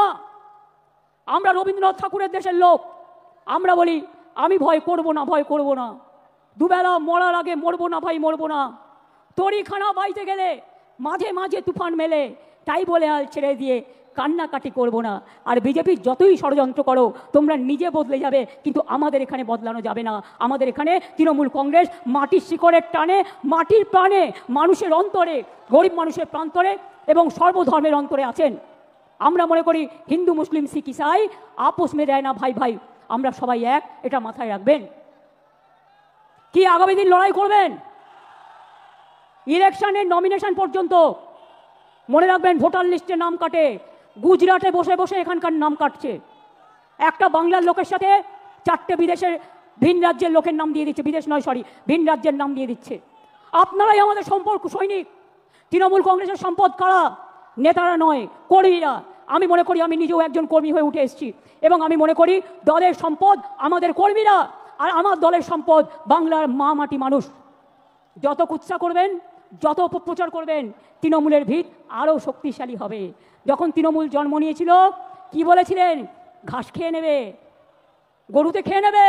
আমরা রবীন্দ্রনাথ ঠাকুরের দেশের লোক। আমরা বলি আমি ভয় করব না, ভয় করব না, দুবেলা মরার আগে মরবো না ভাই, মরবো না। তরিখানা বাইতে গেলে মাঝে মাঝে তুফান মেলে, তাই বলে আল ছেড়ে দিয়ে কান্নাকাটি করবো না। আর বিজেপির যতই ষড়যন্ত্র করো তোমরা নিজে বদলে যাবে, কিন্তু আমাদের এখানে বদলানো যাবে না। আমাদের এখানে তৃণমূল কংগ্রেস মাটির শিকড়ের টানে, মাটির প্রাণে, মানুষের অন্তরে, গরিব মানুষের প্রান্তরে এবং সর্বধর্মের অন্তরে আছেন। আমরা মনে করি হিন্দু মুসলিম শিখ ইসাই আপোষ মে দেয় না ভাই ভাই, আমরা সবাই এক, এটা মাথায় রাখবেন। কি আগামী দিন লড়াই করবেন? ইলেকশনের নমিনেশন পর্যন্ত মনে রাখবেন, ভোটার লিস্টে নাম কাটে, গুজরাটে বসে বসে এখানকার নাম কাটছে। একটা বাংলার লোকের সাথে 4টে বিদেশের ভিন রাজ্যের লোকের নাম দিয়ে দিচ্ছে, বিদেশ নয় সরি, ভিন রাজ্যের নাম দিয়ে দিচ্ছে। আপনারাই আমাদের সম্পর্ক সৈনিক। তৃণমূল কংগ্রেসের সম্পদ কারা? নেতারা নয়, কর্মীরা। আমি মনে করি, আমি নিজেও একজন কর্মী হয়ে উঠে এসেছি, এবং আমি মনে করি দলের সম্পদ আমাদের কর্মীরা, আর আমার দলের সম্পদ বাংলার মা মাটি মানুষ। যত কুৎসা করবেন, যত অপপ্রচার করবেন, তৃণমূলের ভিত আরও শক্তিশালী হবে। যখন তৃণমূল জন্ম নিয়েছিল কি বলেছিলেন? ঘাস খেয়ে নেবে, গরুতে খেয়ে নেবে।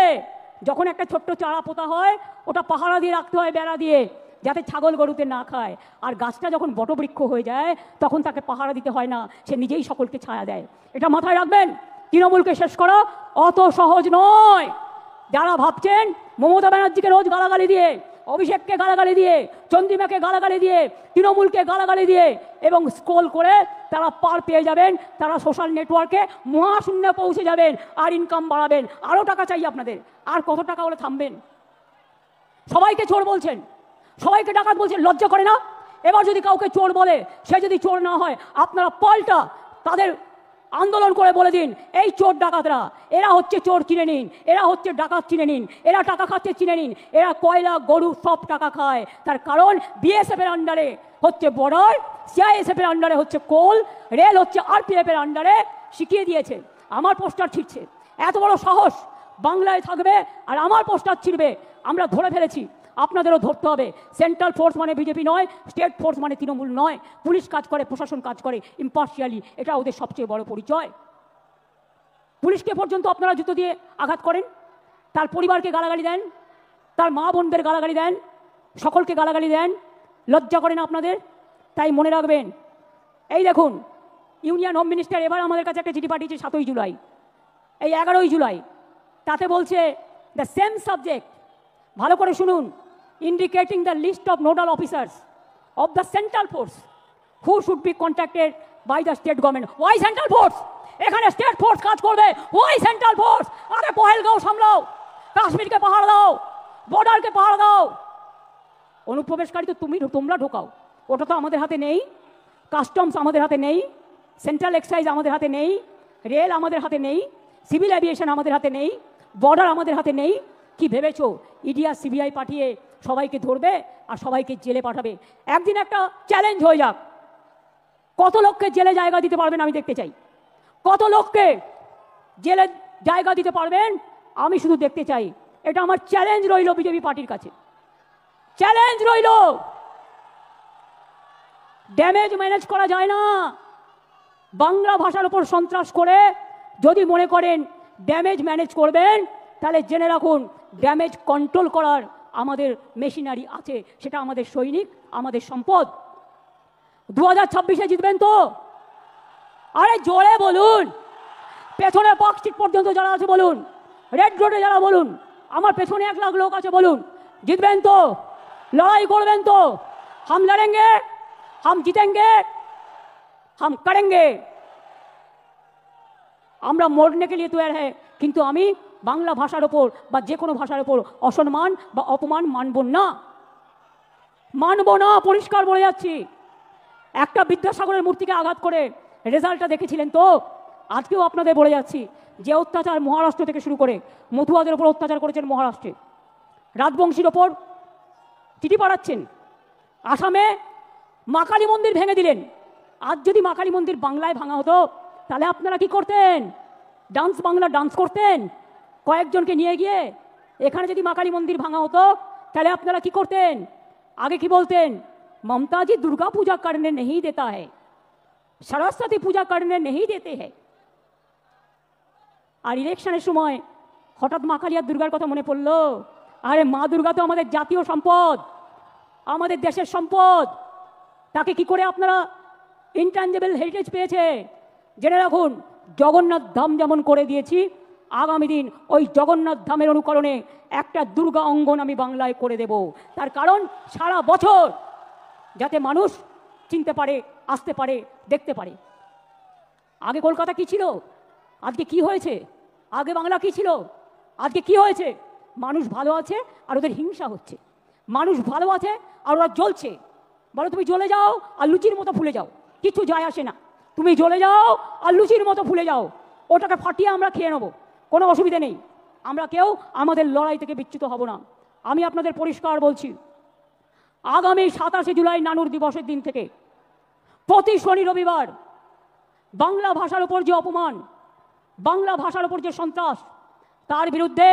যখন একটা ছোট্ট চারা পোতা হয় ওটা পাহারা দিয়ে রাখতে হয়, বেড়া দিয়ে, যাতে ছাগল গরুতে না খায়। আর গাছটা যখন বটবৃক্ষ হয়ে যায় তখন তাকে পাহারা দিতে হয় না, সে নিজেই সকলকে ছায়া দেয়। এটা মাথায় রাখবেন। তৃণমূলকে শেষ করা অত সহজ নয়। যারা ভাবছেন মমতা ব্যানার্জিকে রোজ গালাগালি দিয়ে, অভিষেককে গালাগালি দিয়ে, চন্দ্রিমাকে গালাগালি দিয়ে, তৃণমূলকে গালাগালি দিয়ে এবং স্ক্রোল করে তারা পার পেয়ে যাবেন, তারা সোশ্যাল নেটওয়ার্কে মহাশূন্যে পৌঁছে যাবেন আর ইনকাম বাড়াবেন। আরও টাকা চাই আপনাদের। আর কত টাকা হলে থামবেন? সবাইকে চোর বলছেন, সবাইকে ডাকাত বলছেন, লজ্জা করে না? এবার যদি কাউকে চোর বলে, সে যদি চোর না হয়, আপনারা পাল্টা তাদের আন্দোলন করে বলে দিন, এই চোর ডাকাতরা, এরা হচ্ছে চোর, চিনে নিন, এরা হচ্ছে ডাকাত, চিনে নিন, এরা টাকা খাচ্ছে, চিনে নিন, এরা কয়লা গরু সব টাকা খায়। তার কারণ বিএসএফ এর আন্ডারে হচ্ছে বর্ডার, সিআইএসএফ এর আন্ডারে হচ্ছে কোল, রেল হচ্ছে আরপিএফ এর আন্ডারে। শিখিয়ে দিয়েছে। আমার পোস্টার ছিঁড়ছে, এত বড় সাহস বাংলায় থাকবে আর আমার পোস্টার ছিঁড়বে। আমরা ধরে ফেলেছি, আপনাদেরও ধরতে হবে। সেন্ট্রাল ফোর্স মানে বিজেপি নয়, স্টেট ফোর্স মানে তৃণমূল নয়। পুলিশ কাজ করে, প্রশাসন কাজ করে ইম্পার্শিয়ালি, এটা ওদের সবচেয়ে বড় পরিচয়। পুলিশকে পর্যন্ত আপনারা জুতো দিয়ে আঘাত করেন, তার পরিবারকে গালাগালি দেন, তার মা বোনদের গালাগালি দেন, সকলকে গালাগালি দেন। লজ্জা করে না আপনাদের? তাই মনে রাখবেন, এই দেখুন ইউনিয়ন হোম মিনিস্টার এবার আমাদের কাছে একটা চিঠি পাঠিয়েছে 7ই জুলাই, এই 11ই জুলাই। তাতে বলছে দ্য সেম সাবজেক্ট, ভালো করে শুনুন, indicating the list of nodal officers of the central force who should be contacted by the state government. Why central force? এখানে স্টেট ফোর্স কাজ করবে। Why central force? আরে পহেলগাঁও সামলাও, কাশ্মীরকে পাহাড় দাও, বর্ডারকে পাহাড় দাও। অনুপ্রবেশকারী তো তোমরা ঢোকাও, ওটা তো আমাদের হাতে নেই। কাস্টমস আমাদের হাতে নেই, সেন্ট্রাল এক্সাইজ আমাদের হাতে নেই, রেল আমাদের হাতে নেই, সিভিল এভিয়েশন আমাদের হাতে নেই, বর্ডার আমাদের হাতে নেই। কি ভেবেছো ইডি আর সিবিআই পাঠিয়ে সবাইকে ধরবে আর সবাইকে জেলে পাঠাবে? একদিন একটা চ্যালেঞ্জ হয়ে যাক, কত লোককে জেলে জায়গা দিতে পারবেন আমি দেখতে চাই। কত লোককে জেলে জায়গা দিতে পারবেন আমি শুধু দেখতে চাই। এটা আমার চ্যালেঞ্জ রইল বিজেপি পার্টির কাছে, চ্যালেঞ্জ রইল। ড্যামেজ ম্যানেজ করা যায় না। বাংলা ভাষার উপর সন্ত্রাস করে যদি মনে করেন ড্যামেজ ম্যানেজ করবেন, তাহলে জেনে রাখুন ড্যামেজ কন্ট্রোল করার আমাদের মেশিনারি আছে, সেটা আমাদের সৈনিক, আমাদের সম্পদ। 2026-এ জিতবেন তো? আরে জোরে বলুন, পেছনে পার্ক স্ট্রিট পর্যন্ত যারা আছে বলুন, রেড রোডে যারা বলুন, আমার পেছনে 1 লাখ লোক আছে বলুন, জিতবেন তো? লড়াই করবেন তো? হাম লড়েঙ্গে, হাম জিতেঙ্গে, হাম করেঙ্গে। আমরা মরনে কে লিয়ে তৈয়ার হ্যাঁ, কিন্তু আমি বাংলা ভাষার ওপর বা যে কোনো ভাষার ওপর অসম্মান বা অপমান মানব না, মানব না, পরিষ্কার বলে যাচ্ছি। একটা বিদ্যাসাগরের মূর্তিকে আঘাত করে রেজাল্টটা দেখেছিলেন তো? আজকেও আপনাদের বলে যাচ্ছি, যে অত্যাচার মহারাষ্ট্র থেকে শুরু করে মতুয়াদের ওপর অত্যাচার করেছেন মহারাষ্ট্রে, রাজবংশীর ওপর চিঠি পাঠাচ্ছেন, আসামে মা কালী মন্দির ভেঙে দিলেন। আজ যদি মা কালী মন্দির বাংলায় ভাঙা হতো তাহলে আপনারা কি করতেন? ডান্স বাংলা ডান্স করতেন কয়েকজনকে নিয়ে গিয়ে। এখানে যদি মা কালী মন্দির ভাঙা হতো তাহলে আপনারা কি করতেন? আগে কি বলতেন? ममता जी दुर्गा पूजा करने नहीं देता है, सरस्वती पूजा करने नहीं देते हैं। আর ইলেকশনের সময় হঠাৎ মা কালী আর দুর্গার কথা মনে পড়লো। আরে মা দুর্গা তো আমাদের জাতীয় সম্পদ, আমাদের দেশের সম্পদ। তাকে কি করে আপনারা ইনট্যাঞ্জেবল হেরিটেজ পেয়েছে? জেনে রাখুন, জগন্নাথ ধাম যেমন করে দিয়েছি, আগামী দিন ওই জগন্নাথ ধামের অনুকরণে একটা দুর্গা অঙ্গন আমি বাংলায় করে দেব। তার কারণ সারা বছর যাতে মানুষ চিনতে পারে, আসতে পারে, দেখতে পারে। আগে কলকাতা কি ছিল, আজকে কি হয়েছে? আগে বাংলা কি ছিল, আজকে কি হয়েছে? মানুষ ভালো আছে আর ওদের হিংসা হচ্ছে। মানুষ ভালো আছে আর ওরা জ্বলছে। বলো তুমি জ্বলে যাও আর লুচির মতো ফুলে যাও, কিছু যায় আসে না। তুমি জ্বলে যাও আর লুচির মতো ফুলে যাও, ওটাকে ফাটিয়ে আমরা খেয়ে নেবো, কোনো অসুবিধা নেই। আমরা কেউ আমাদের লড়াই থেকে বিচ্যুত হব না। আমি আপনাদের পরিষ্কার বলছি, আগামী 27শে জুলাই নানুর দিবসের দিন থেকে প্রতি শনি রবিবার বাংলা ভাষার উপর যে অপমান, বাংলা ভাষার উপর যে সন্ত্রাস, তার বিরুদ্ধে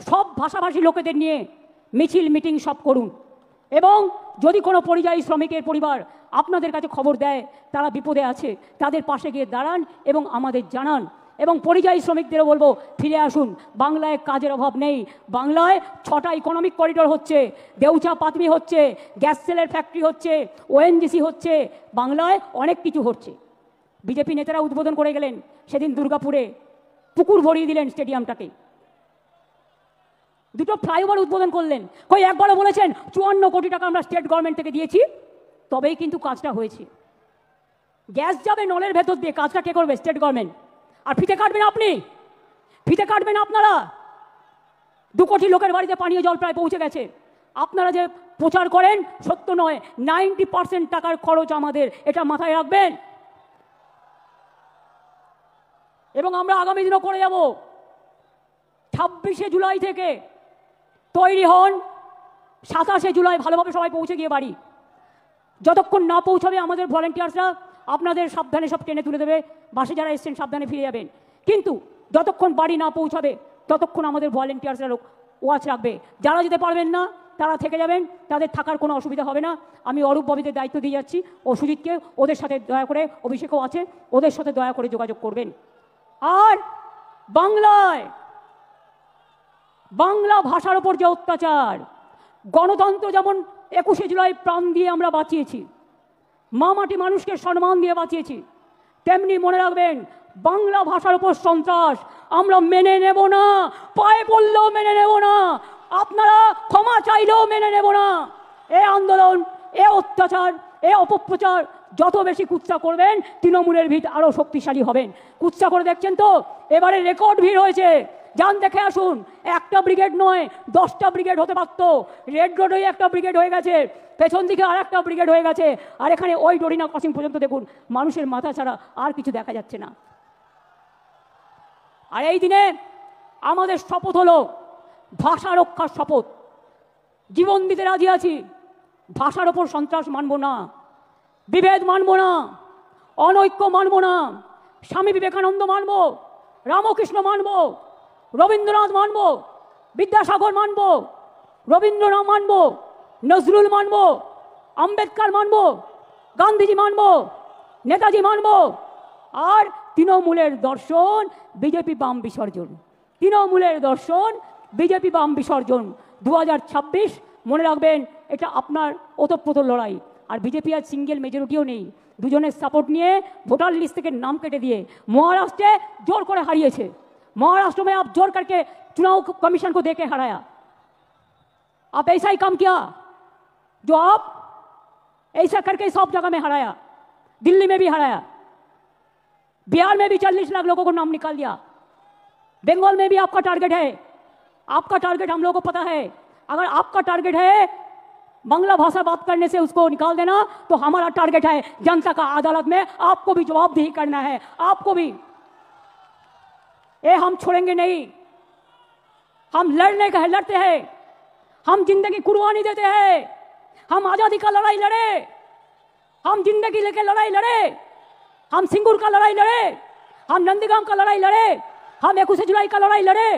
সব ভাষাভাষী লোকেদের নিয়ে মিছিল মিটিং সব করুন। এবং যদি কোনো পরিযায়ী শ্রমিকের পরিবার আপনাদের কাছে খবর দেয় তারা বিপদে আছে, তাদের পাশে গিয়ে দাঁড়ান এবং আমাদের জানান। এবং পরিযায়ী শ্রমিকদেরও বলবো ফিরে আসুন, বাংলায় কাজের অভাব নেই। বাংলায় 6টা ইকোনমিক করিডোর হচ্ছে, দেউচা পাতমি হচ্ছে, গ্যাস সেলের ফ্যাক্টরি হচ্ছে, ওএনজিসি হচ্ছে, বাংলায় অনেক কিছু হচ্ছে। বিজেপি নেতারা উদ্বোধন করে গেলেন সেদিন দুর্গাপুরে, পুকুর ভরিয়ে দিলেন স্টেডিয়ামটাকে, 2টো ফ্লাইওভার উদ্বোধন করলেন। কই একবারও বলেছেন 54 কোটি টাকা আমরা স্টেট গভর্নমেন্ট থেকে দিয়েছি, তবেই কিন্তু কাজটা হয়েছে। গ্যাস যাবে নলের ভেতর দিয়ে, কাজটা কে করবে? State government. আর ফিতে কাটবেন আপনি, ফিতে কাটবেন আপনারা। 2 কোটি লোকের বাড়িতে পানীয় জল প্রায় পৌঁছে গেছে। আপনারা যে প্রচার করেন সত্য নয়, 90% টাকার খরচ আমাদের, এটা মাথায় রাখবেন। এবং আমরা আগামী দিনও করে যাব। 26শে জুলাই থেকে তৈরি হন, 27শে জুলাই ভালোভাবে সবাই পৌঁছে গিয়ে বাড়ি। যতক্ষণ না পৌঁছাবে আমাদের ভলেন্টিয়ার্সরা আপনাদের সাবধানে সব টেনে তুলে দেবে, বাসে যারা এসছেন সাবধানে ফিরে যাবেন। কিন্তু যতক্ষণ বাড়ি না পৌঁছাবে ততক্ষণ আমাদের ভলেন্টিয়ার্সরা ওয়াচ রাখবে। যারা যেতে পারবেন না তারা থেকে যাবেন, তাদের থাকার কোনো অসুবিধা হবে না। আমি অরূপ ববিদের দায়িত্ব দিয়ে যাচ্ছি, ও সুজিতকে, ওদের সাথে দয়া করে, অভিষেকও আছে, ওদের সাথে দয়া করে যোগাযোগ করবেন। আর বাংলা ভাষার ওপর যে অত্যাচার, গণতন্ত্র যেমন 21শে জুলাই প্রাণ দিয়ে আমরা বাঁচিয়েছি, মামাটি মানুষকে সম্মান দিয়ে বাঁচিয়েছি, তেমনি মনে রাখবেন বাংলা ভাষার উপর সন্ত্রাস আমরা মেনে নেব না, পায়ে পড়লেও মেনে নেব না, আপনারা ক্ষমা চাইলেও মেনে নেব না। এই আন্দোলন, এ অত্যাচার, এ অপপ্রচার যত বেশি কুৎসা করবেন তৃণমূলের ভিত আরও শক্তিশালী হবেন। কুৎসা করে দেখছেন তো, এবারে রেকর্ড ভিড় হয়েছে, যান দেখে আসুন। একটা ব্রিগেড নয়, 10টা ব্রিগেড হতে পারত। রেড রোডে একটা ব্রিগেড হয়ে গেছে, পেছন দিকে আর একটা ব্রিগেড হয়ে গেছে, আর এখানে ওই ডরিনা ক্রসিং পর্যন্ত দেখুন, মানুষের মাথা ছাড়া আর কিছু দেখা যাচ্ছে না। আর এই দিনে আমাদের শপথ হলো ভাষা রক্ষার শপথ। জীবন দিতে রাজি আছি, ভাষার ওপর সন্ত্রাস মানব না, বিভেদ মানব না, অনৈক্য মানব না। স্বামী বিবেকানন্দ মানব, রামকৃষ্ণ মানব, রবীন্দ্রনাথ মানব, বিদ্যাসাগর মানব, রবীন্দ্রনাথ মানব, নজরুল মানব, আম্বেদকর মানব, গান্ধীজি মানব, নেতাজি মানব। আর তৃণমূলের দর্শন বিজেপি বাম বিসর্জন, তৃণমূলের দর্শন বিজেপি বাম বিসর্জন। 2026 মনে রাখবেন, এটা আপনার ওতপ্রোত লড়াই। আর বিজেপি আর সিঙ্গেল মেজরিটিও নেই, দুজনের সাপোর্ট নিয়ে ভোটার লিস্ট থেকে नाम কেটে দিয়ে महाराष्ट्र जोर করে হারিয়েছে। महाराष्ट्र में आप जोर करके चुनाव कमीशन को देके हराया। आप ऐसा ही काम किया जो आप ऐसा करके सब जगह में हराया, दिल्ली में भी हराया, बिहार में भी 40 लाख लोगों को नाम निकाल दिया, बंगाल में भी आपका टारगेट है। आपका टारगेट हम लोगों को पता है। अगर आपका टारगेट है बांग्ला भाषा बात करने से उसको निकाल देना, तो हमारा टारगेट है जनता का अदालत में आपको भी जवाबदेही करना है, आपको भी। ये हम छोड़ेंगे नहीं, हम लड़ते हैं, हम जिंदगी कुर्बानी देते हैं, हम आजादी का लड़ाई लड़े, हम जिंदगी लेके लड़ाई लड़े, हम सिंगूर का लड़ाई लड़े, हम नंदीग्राम का लड़ाई लड़े, हम 21 जुलाई का लड़ाई लड़े।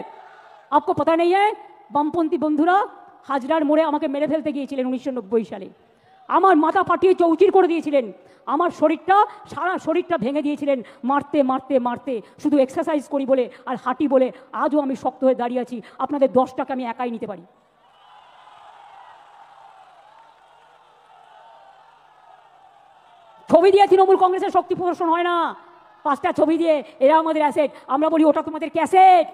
आपको पता नहीं है, বামপন্থী বন্ধুরা হাজরার মোড়ে আমাকে মেরে ফেলতে গিয়েছিলেন 1990 সালে। আমার মাথা ফাটিয়ে চৌচির করে দিয়েছিলেন, আমার শরীরটা, সারা শরীরটা ভেঙে দিয়েছিলেন মারতে মারতে মারতে, শুধু এক্সারসাইজ করি বলে আর হাঁটি বলে আজও আমি শক্ত হয়ে দাঁড়িয়ে আছি। আপনাদের 10 টাকা আমি একাই নিতে পারি। ছবি দিয়ে তৃণমূল কংগ্রেসের শক্তি প্রদর্শন হয় না, 5টা ছবি দিয়ে এরা আমাদের অ্যাসেট, আমরা বলি ওটা তোমাদের ক্যাসেট।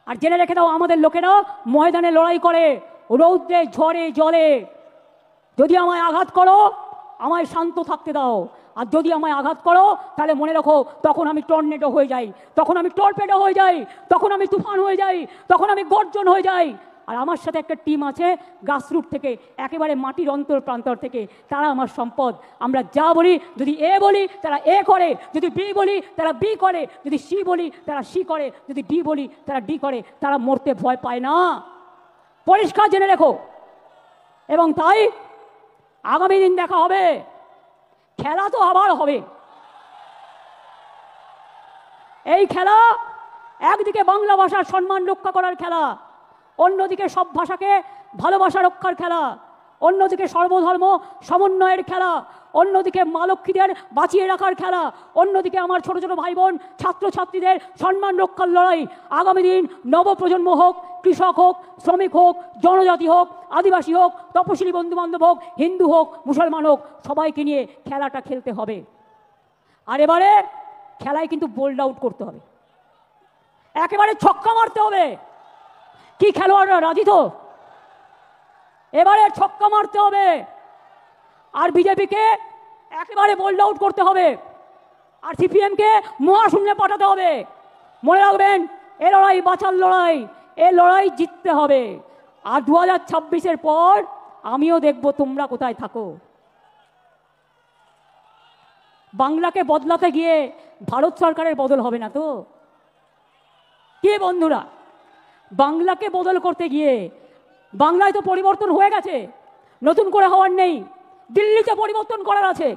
আর জেনে রেখে দাও, আমাদের লোকেরা ময়দানে লড়াই করে, রৌদ্রে ঝড়ে জলে। যদি আমায় আঘাত করো আমায় শান্ত থাকতে দাও, আর যদি আমায় আঘাত করো তাহলে মনে রাখো তখন আমি টর্নেডো হয়ে যাই, তখন আমি টর্পেডো হয়ে যাই, তখন আমি তুফান হয়ে যাই, তখন আমি গর্জন হয়ে যাই। আর আমার সাথে একটা টিম আছে গ্রাসরুট থেকে, একেবারে মাটির অন্তর প্রান্তর থেকে, তারা আমার সম্পদ। আমরা যা বলি, যদি এ বলি তারা এ করে, যদি বি বলি তারা বি করে, যদি সি বলি তারা সি করে, যদি ডি বলি তারা ডি করে। তারা মরতে ভয় পায় না, পরিষ্কার জেনে রেখো। এবং তাই আগামী দিন দেখা হবে, খেলা তো আবার হবে। এই খেলা একদিকে বাংলা ভাষার সম্মান রক্ষা করার খেলা, অন্যদিকে সব ভাষাকে ভালোবাসা রক্ষার খেলা, অন্যদিকে সর্বধর্ম সমন্বয়ের খেলা, অন্যদিকে মা লক্ষ্মীদের বাঁচিয়ে রাখার খেলা, অন্যদিকে আমার ছোট ছোট ভাই বোন ছাত্রছাত্রীদের সম্মান রক্ষার লড়াই। আগামী দিন নবপ্রজন্ম হোক, কৃষক হোক, শ্রমিক হোক, জনজাতি হোক, আদিবাসী হোক, তপশিলি বন্ধুবান্ধব হোক, হিন্দু হোক, মুসলমান হোক, সবাইকে নিয়ে খেলাটা খেলতে হবে। আর এবারে খেলায় কিন্তু বোল্ড আউট করতে হবে, একেবারে ছক্কা মারতে হবে। কি খেলোয়াড়রা রাজি তো? এবারে ছক্কা মারতে হবে, আর বিজেপিকে একেবারে বোল্ড আউট করতে হবে, আর সিপিএমকে মহাশূন্যে পাঠাতে হবে। মনে রাখবেন, এ লড়াই বাঁচার লড়াই, এ লড়াই জিততে হবে। আর 2026-এর পর আমিও দেখব তোমরা কোথায় থাকো। বাংলাকে বদলাতে গিয়ে ভারত সরকারের বদল হবে না তো কি বন্ধুরা? বাংলাকে বদল করতে গিয়ে বাংলায় তো পরিবর্তন হয়ে গেছে, নতুন করে হওয়ার নেই। দিল্লিতে পরিবর্তন করার আছে,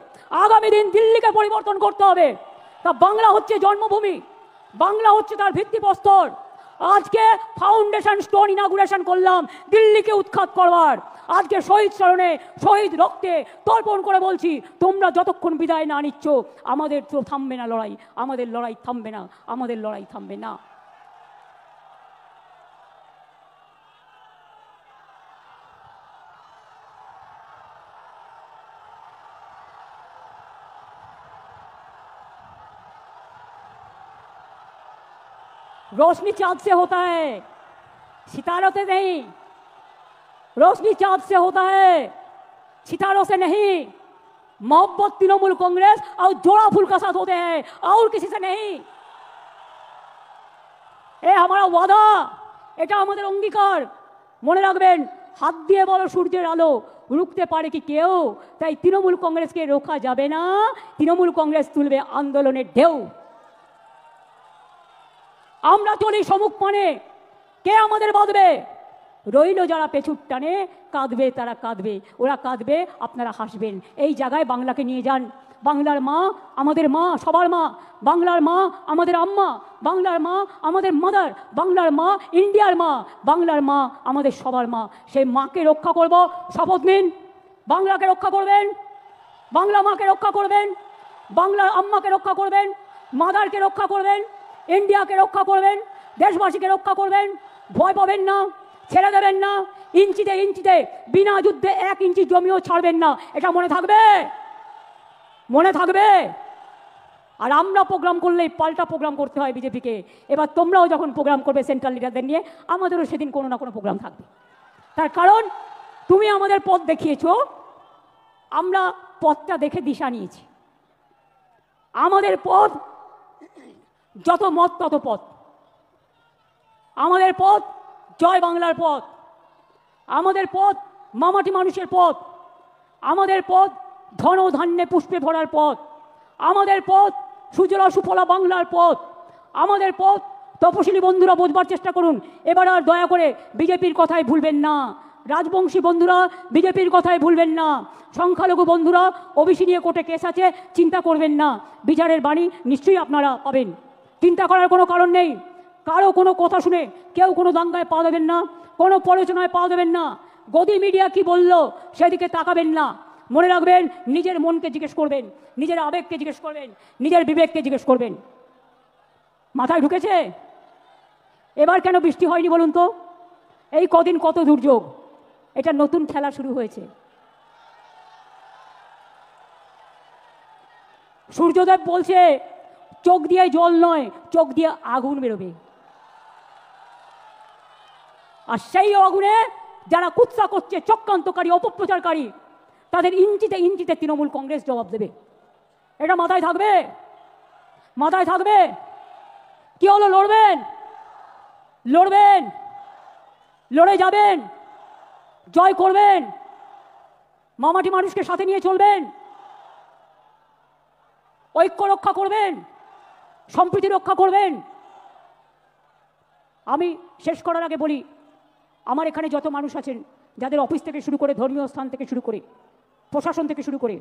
আগামী দিন দিল্লিকে পরিবর্তন করতে হবে। তা বাংলা হচ্ছে জন্মভূমি, বাংলা হচ্ছে তার ভিত্তিপ্রস্তর। আজকে ফাউন্ডেশন স্টোন ইনাগুরেশন করলাম দিল্লিকে উৎখাত করবার। আজকে শহীদ স্মরণে শহীদ রক্তে তর্পণ করে বলছি, তোমরা যতক্ষণ বিদায় না নিচ্ছ আমাদের তো থামবে না লড়াই, আমাদের লড়াই থামবে না, আমাদের লড়াই থামবে না। रोशनी चाँद से होता है, सितारों से नहीं। रोशनी चाँद से होता है, सितारों से नहीं। मोहब्बत तृणमूल कांग्रेस और जोड़ा फूल का साथ होते हैं और किसी से नहीं। ये हमारा वादा, এটা আমাদের অঙ্গীকার। মনে রাখবেন, হাত দিয়ে বলো সূর্যের আলো রুখতে পারে কি কেউ? তাই তৃণমূল কংগ্রেসকে রোখা যাবে না, তৃণমূল কংগ্রেস তুলবে আন্দোলনের ঢেউ। আমরা চলি সমুখ পানে, কে আমাদের বাঁধবে? রইল যারা পেছুর টানে, কাঁদবে তারা কাঁদবে, ওরা কাঁদবে আপনারা হাসবেন। এই জায়গায় বাংলাকে নিয়ে যান। বাংলার মা আমাদের মা, সবার মা। বাংলার মা আমাদের আম্মা, বাংলার মা আমাদের মাদার, বাংলার মা ইন্ডিয়ার মা, বাংলার মা আমাদের সবার মা। সেই মাকে রক্ষা করব, শপথ নিন। বাংলাকে রক্ষা করবেন, বাংলা মাকে রক্ষা করবেন, বাংলার আম্মাকে রক্ষা করবেন, মাদারকে রক্ষা করবেন, ইন্ডিয়াকে রক্ষা করবেন, দেশবাসীকে রক্ষা করবেন। ভয় পাবেন না, ছেড়ে দেবেন না। ইঞ্চিতে ইঞ্চিতে বিনা যুদ্ধে 1 ইঞ্চি জমিও ছাড়বেন না, এটা মনে থাকবে, মনে থাকবে। আর আমরা প্রোগ্রাম করলেই পাল্টা প্রোগ্রাম করতে হয় বিজেপিকে। এবার তোমরাও যখন প্রোগ্রাম করবে সেন্ট্রাল লিডারদের নিয়ে, আমাদেরও সেদিন কোনো না কোনো প্রোগ্রাম থাকবে। তার কারণ তুমি আমাদের পথ দেখিয়েছো, আমরা পথটা দেখে দিশা নিয়েছি। আমাদের পথ যত মত তত পথ, আমাদের পথ জয় বাংলার পথ, আমাদের পথ মামাটি মানুষের পথ, আমাদের পথ ধন ধান্যে পুষ্পে ভরার পথ, আমাদের পথ সুজলা সুফলা বাংলার পথ, আমাদের পথ। তপশিলি বন্ধুরা বোঝবার চেষ্টা করুন, এবার আর দয়া করে বিজেপির কথায় ভুলবেন না। রাজবংশী বন্ধুরা বিজেপির কথায় ভুলবেন না। সংখ্যালঘু বন্ধুরা ওবিসি নিয়ে কোর্টে কেস আছে, চিন্তা করবেন না, বিচারের বাণী নিশ্চয়ই আপনারা পাবেন। চিন্তা করার কোনো কারণ নেই। কারো কোনো কথা শুনে কেউ কোনো দাঙ্গায় পা দেবেন না, কোনো প্ররোচনায় পা দেবেন না। গদি মিডিয়া কি বলল সেদিকে তাকাবেন না। মনে রাখবেন, নিজের মনকে জিজ্ঞেস করবেন, নিজের আবেগকে জিজ্ঞেস করবেন, নিজের বিবেককে জিজ্ঞেস করবেন। মাথায় ঢুকেছে? এবার কেন বৃষ্টি হয়নি বলুন তো? এই কদিন কত দুর্যোগ, এটা নতুন খেলা শুরু হয়েছে। সূর্যদেব বলছে চোখ দিয়ে জল নয়, চোখ দিয়ে আগুন বেরোবে। আর সেই আগুনে যারা কুৎসা করছে, চক্রান্তকারী, অপপ্রচারকারী, তাদের ইঞ্চিতে ইঞ্চিতে তৃণমূল কংগ্রেস জবাব দেবে। এটা মাথায় থাকবে, মাথায় থাকবে। কি হলো? লড়বেন, লড়বেন, লড়ে যাবেন, জয় করবেন, মামাটি মানুষকে সাথে নিয়ে চলবেন, ঐক্য রক্ষা করবেন, সম্প্রীতি রক্ষা করবেন। আমি শেষ করার আগে বলি, আমার এখানে যত মানুষ আছেন, যাদের অফিস থেকে শুরু করে, ধর্মীয় স্থান থেকে শুরু করে, প্রশাসন থেকে শুরু করে,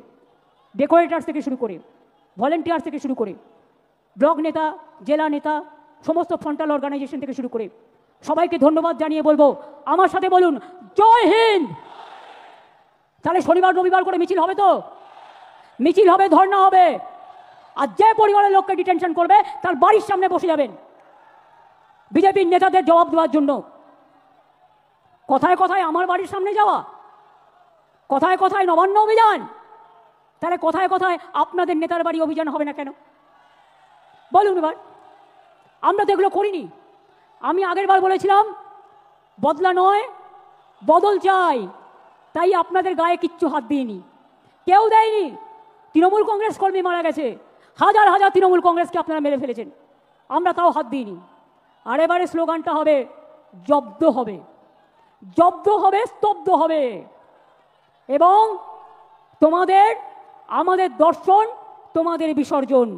ডেকোরেটার্স থেকে শুরু করে, ভলেন্টিয়ার্স থেকে শুরু করে, ব্লক নেতা, জেলা নেতা, সমস্ত ফ্রন্টাল অর্গানাইজেশন থেকে শুরু করে সবাইকে ধন্যবাদ জানিয়ে বলবো, আমার সাথে বলুন জয় হিন্দ। তাহলে শনিবার রবিবার করে মিছিল হবে তো? মিছিল হবে, ধর্ণা হবে। আর যে পরিবারের লোককে ডিটেনশন করবে তার বাড়ির সামনে বসে যাবেন বিজেপির নেতাদের জবাব দেওয়ার জন্য। কথায় কথায় আমার বাড়ির সামনে যাওয়া, কথায় কথায় নবান্ন অভিযান, তাহলে কথায় কথায় আপনাদের নেতার বাড়ি অভিযান হবে না কেন বলুন? এবার আমরা তো এগুলো করিনি। আমি আগের বার বলেছিলাম বদলা নয় বদল চাই, তাই আপনাদের গায়ে কিচ্ছু হাত দিইনি, কেউ দেয়নি। তৃণমূল কংগ্রেস কর্মী মারা গেছে, হাজার হাজার তৃণমূল কংগ্রেসকে আপনারা মেরে ফেলেছেন, আমরা তাও হাত দিইনি। আর এবারে স্লোগানটা হবে জব্দ হবে, জব্দ হবে, স্তব্ধ হবে। এবং তোমাদের আমাদের দর্শন, তোমাদের বিসর্জন।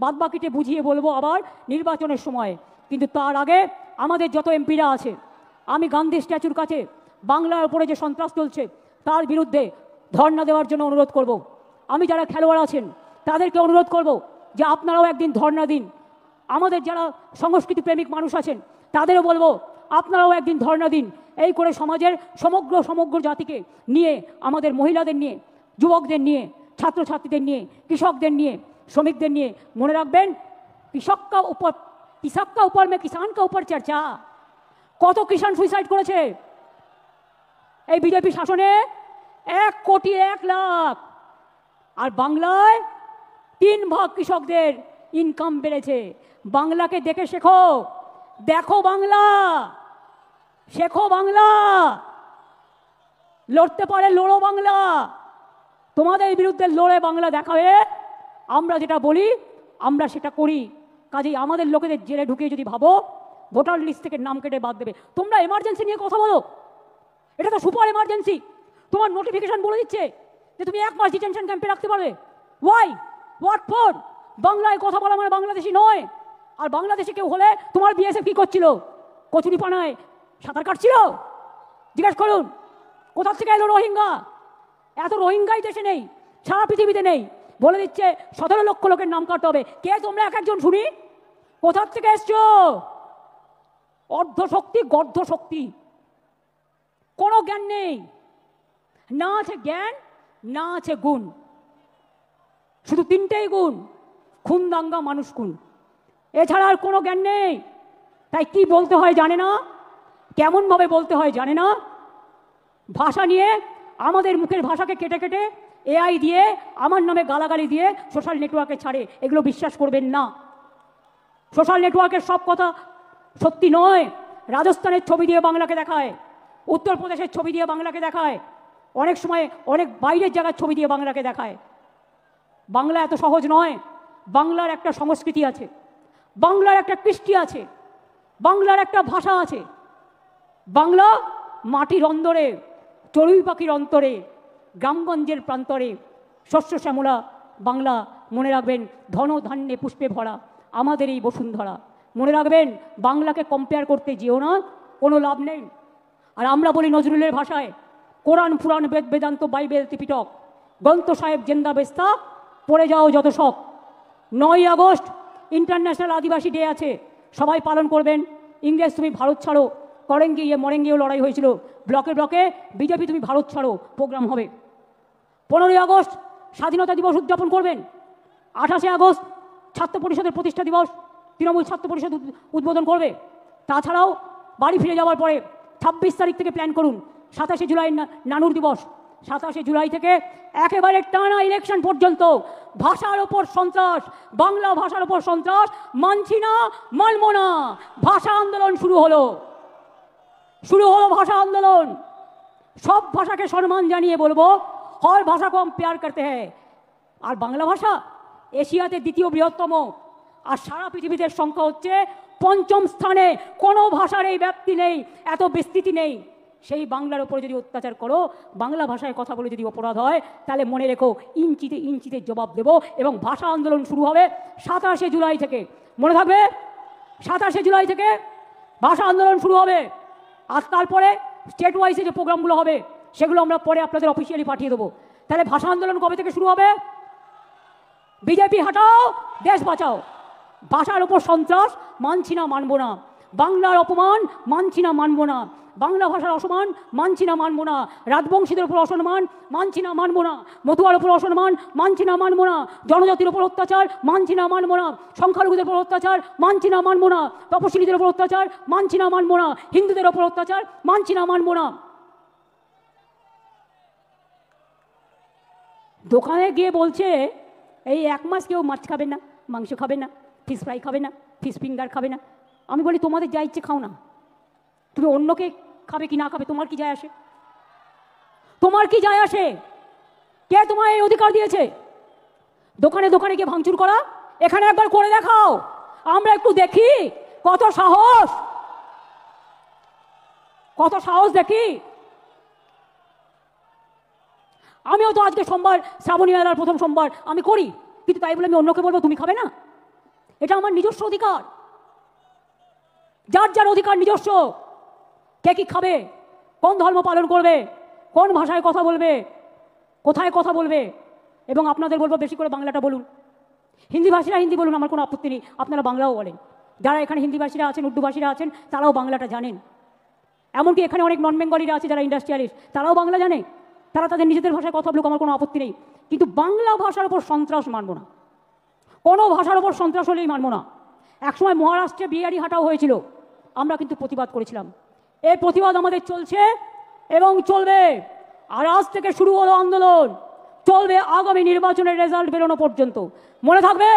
বাদবাকিতে বুঝিয়ে বলবো আবার নির্বাচনের সময়। কিন্তু তার আগে আমাদের যত এমপিরা আছে, আমি গান্ধী স্ট্যাচুর কাছে বাংলার উপরে যে সন্ত্রাস চলছে তার বিরুদ্ধে ধর্ণা দেওয়ার জন্য অনুরোধ করব। আমি যারা খেলোয়াড় আছেন তাদেরকে অনুরোধ করব যে আপনারাও একদিন ধর্ণা দিন। আমাদের যারা সংস্কৃতি প্রেমিক মানুষ আছেন তাদেরও বলবো আপনারাও একদিন ধর্ণা দিন। এই করে সমাজের সমগ্র জাতিকে নিয়ে, আমাদের মহিলাদের নিয়ে, যুবকদের নিয়ে, ছাত্রছাত্রীদের নিয়ে, কৃষকদের নিয়ে, শ্রমিকদের নিয়ে। মনে রাখবেন, কৃষক কা উপর মে কিষান কা উপর চর্চা। কত কিষান সুইসাইড করেছে এই বিজেপি শাসনে? 1,01,00,000। আর বাংলায় 3 ভাগ কৃষকদের ইনকাম বেড়েছে। বাংলাকে দেখে শেখো, দেখো বাংলা, শেখো বাংলা। লড়তে পারে লড়ো বাংলা। তোমাদের বিরুদ্ধে লড়ে বাংলা দেখাবে। আমরা যেটা বলি আমরা সেটা করি। কাজেই আমাদের লোকেদের জেলে ঢুকিয়ে যদি ভাবো ভোটার লিস্ট থেকে নাম কেটে বাদ দেবে, তোমরা এমার্জেন্সি নিয়ে কথা বলো। এটা তো সুপার এমার্জেন্সি। তোমার নোটিফিকেশন বলে দিচ্ছে যে তুমি 1 মাস ডিটেনশন ক্যাম্পে রাখতে পারবে। ওয়াই? What for? বাংলায় কথা বলা মানে বাংলাদেশি নয়। আর বাংলাদেশে কেউ হলে তোমার বিএসএফ কি করছিল? কচুরি পানায় সাঁতার কাটছিল? জিজ্ঞেস করুন। কোথা থেকে এলো রোহিঙ্গা? এত রোহিঙ্গাই দেশে নেই, সারা পৃথিবীতে নেই। বলে দিচ্ছে 17 লক্ষ লোকের নাম কাটতে হবে। কে তোমরা এক একজন শুনি? কোথা থেকে এসছো? অর্ধ শক্তি, গর্ধ শক্তি। কোনো জ্ঞান নেই, না আছে জ্ঞান, না আছে গুণ। শুধু 3টেই গুণ: খুন, দাঙ্গা, মানুষ খুন। এছাড়া আর কোনো জ্ঞান নেই। তাই কি বলতে হয় জানে না, কেমন ভাবে বলতে হয় জানে না। ভাষা নিয়ে আমাদের মুখের ভাষাকে কেটে কেটে এআই দিয়ে আমার নামে গালাগালি দিয়ে সোশ্যাল নেটওয়ার্কে ছাড়ে। এগুলো বিশ্বাস করবেন না। সোশ্যাল নেটওয়ার্কের সব কথা সত্যি নয়। রাজস্থানের ছবি দিয়ে বাংলাকে দেখায়, উত্তরপ্রদেশের ছবি দিয়ে বাংলাকে দেখায়, অনেক সময় অনেক বাইরের জায়গার ছবি দিয়ে বাংলাকে দেখায়। বাংলা এত সহজ নয়। বাংলার একটা সংস্কৃতি আছে, বাংলার একটা কৃষ্টি আছে, বাংলার একটা ভাষা আছে। বাংলা মাটির অন্দরে, চড়ুই পাখির অন্তরে, গ্রামগঞ্জের প্রান্তরে শস্য শ্যামলা বাংলা। মনে রাখবেন, ধন ধান্যে পুষ্পে ভরা আমাদের এই বসুন্ধরা। মনে রাখবেন, বাংলাকে কম্পেয়ার করতে যেও না, কোনো লাভ নেই। আর আমরা বলি নজরুলের ভাষায়, কোরআন, পুরাণ, বেদ, বেদান্ত, বাইবেল, ত্রিপিটক, গ্রন্থ সাহেব জেন্দা বেস্তা, পড়ে যাও যত সব। 9ই আগস্ট ইন্টারন্যাশনাল আদিবাসী ডে আছে, সবাই পালন করবেন। ইংরেজ তুমি ভারত ছাড়ো, করেঙ্গি মরেঙ্গিও লড়াই হয়েছিল। ব্লকে ব্লকে বিজেপি তুমি ভারত ছাড়ো প্রোগ্রাম হবে। 15ই আগস্ট স্বাধীনতা দিবস উদযাপন করবেন। 28শে আগস্ট ছাত্র পরিষদের প্রতিষ্ঠা দিবস, তৃণমূল ছাত্র পরিষদ উদ্বোধন করবে। তাছাড়াও বাড়ি ফিরে যাওয়ার পরে 26 তারিখ থেকে প্ল্যান করুন 27শে জুলাই নানুর দিবস। 27শে জুলাই থেকে একেবারে টানা ইলেকশন পর্যন্ত ভাষার ওপর সন্ত্রাস, বাংলা ভাষার ওপর সন্ত্রাস, মানছি না, মানব না। ভাষা আন্দোলন শুরু হলো ভাষা আন্দোলন। সব ভাষাকে সম্মান জানিয়ে বলবো, হর ভাষা को हम प्यार करते हैं। আর বাংলা ভাষা এশিয়াতে 2য় বৃহত্তম, আর সারা পৃথিবীতে সংখ্যা হচ্ছে 5ম স্থানে। কোনো ভাষার এই ব্যাপ্তি নেই, এত বিস্তৃতি নেই। সেই বাংলার উপরে যদি অত্যাচার করো, বাংলা ভাষায় কথা বলে যদি অপরাধ হয়, তাহলে মনে রেখো ইঞ্চিতে ইঞ্চিতে জবাব দেব। এবং ভাষা আন্দোলন শুরু হবে 27শে জুলাই থেকে। মনে থাকবে, 27শে জুলাই থেকে ভাষা আন্দোলন শুরু হবে। আর তারপরে স্টেট ওয়াইজে যে প্রোগ্রামগুলো হবে সেগুলো আমরা পরে আপনাদের অফিসিয়ালি পাঠিয়ে দেবো। তাহলে ভাষা আন্দোলন কবে থেকে শুরু হবে? বিজেপি হাটাও, দেশ বাঁচাও। ভাষার উপর সন্ত্রাস, মানছি না, মানব না। বাংলার অপমান, মানছি না, মানব না। বাংলা ভাষার অসম্মান, মানছি না, মানব না। রাজবংশীদের উপর অসম্মান, মানছি না, মানব না। মতুয়ার উপর অসম্মান, মানছি না, মানব না। জনজাতির উপর অত্যাচার, মানছি না, মানব না। সংখ্যালঘুদের উপর অত্যাচার, মানছি না, মানব না। তপশিলীদের উপর অত্যাচার, মানছি না, মানব না। হিন্দুদের উপর অত্যাচার, মানছি না, মানব না। দোকানে গিয়ে বলছে এই 1 মাস কেউ মাছ খাবে না, মাংস খাবে না, ফিশ ফ্রাই খাবে না, ফিশ ফিঙ্গার খাবে না। আমি বলি তোমাদের যা ইচ্ছে খাও না, তুমি অন্যকে খাবে কি না খাবে তোমার কি যায় আসে? তোমার কি যায় আসে? কে তোমার এই অধিকার দিয়েছে দোকানে দোকানে গিয়ে ভাঙচুর করা? এখানে একবার করে দেখাও, আমরা একটু দেখি কত সাহস, কত সাহস দেখি। আমিও তো আজকে সোমবার, শ্রাবণী মেলার প্রথম সোমবার আমি করি, কিন্তু তাই বলে আমি অন্যকে বলবো তুমি খাবে না? এটা আমার নিজস্ব অধিকার। যার যার অধিকার নিজস্ব। কে কি খাবে, কোন ধর্ম পালন করবে, কোন ভাষায় কথা বলবে, কোথায় কথা বলবে। এবং আপনাদের বলবো বেশি করে বাংলাটা বলুন। হিন্দি ভাষীরা হিন্দি বলুন, আমার কোনো আপত্তি নেই, আপনারা বাংলাও বলেন। যারা এখানে হিন্দি ভাষীরা আছেন, উর্দু ভাষীরা আছেন, তারাও বাংলাটা জানেন। এমনকি এখানে অনেক নন বেঙ্গলিরা আছে যারা ইন্ডাস্ট্রিয়ালিস্ট, তারাও বাংলা জানে। তারা তাদের নিজেদের ভাষায় কথা বলুক, আমার কোনো আপত্তি নেই। কিন্তু বাংলা ভাষার ওপর সন্ত্রাস মানব না, কোনো ভাষার ওপর সন্ত্রাস হলেই মানব না। একসময় মহারাষ্ট্রে বিহারি হাঁটাও হয়েছিল, আমরা কিন্তু প্রতিবাদ করেছিলাম। এই প্রতিবাদ আমাদের চলছে এবং চলবে। আর আজ থেকে শুরু হলো আন্দোলন, চলবে আগামী নির্বাচনের রেজাল্ট বেরোনো পর্যন্ত। মনে থাকবে,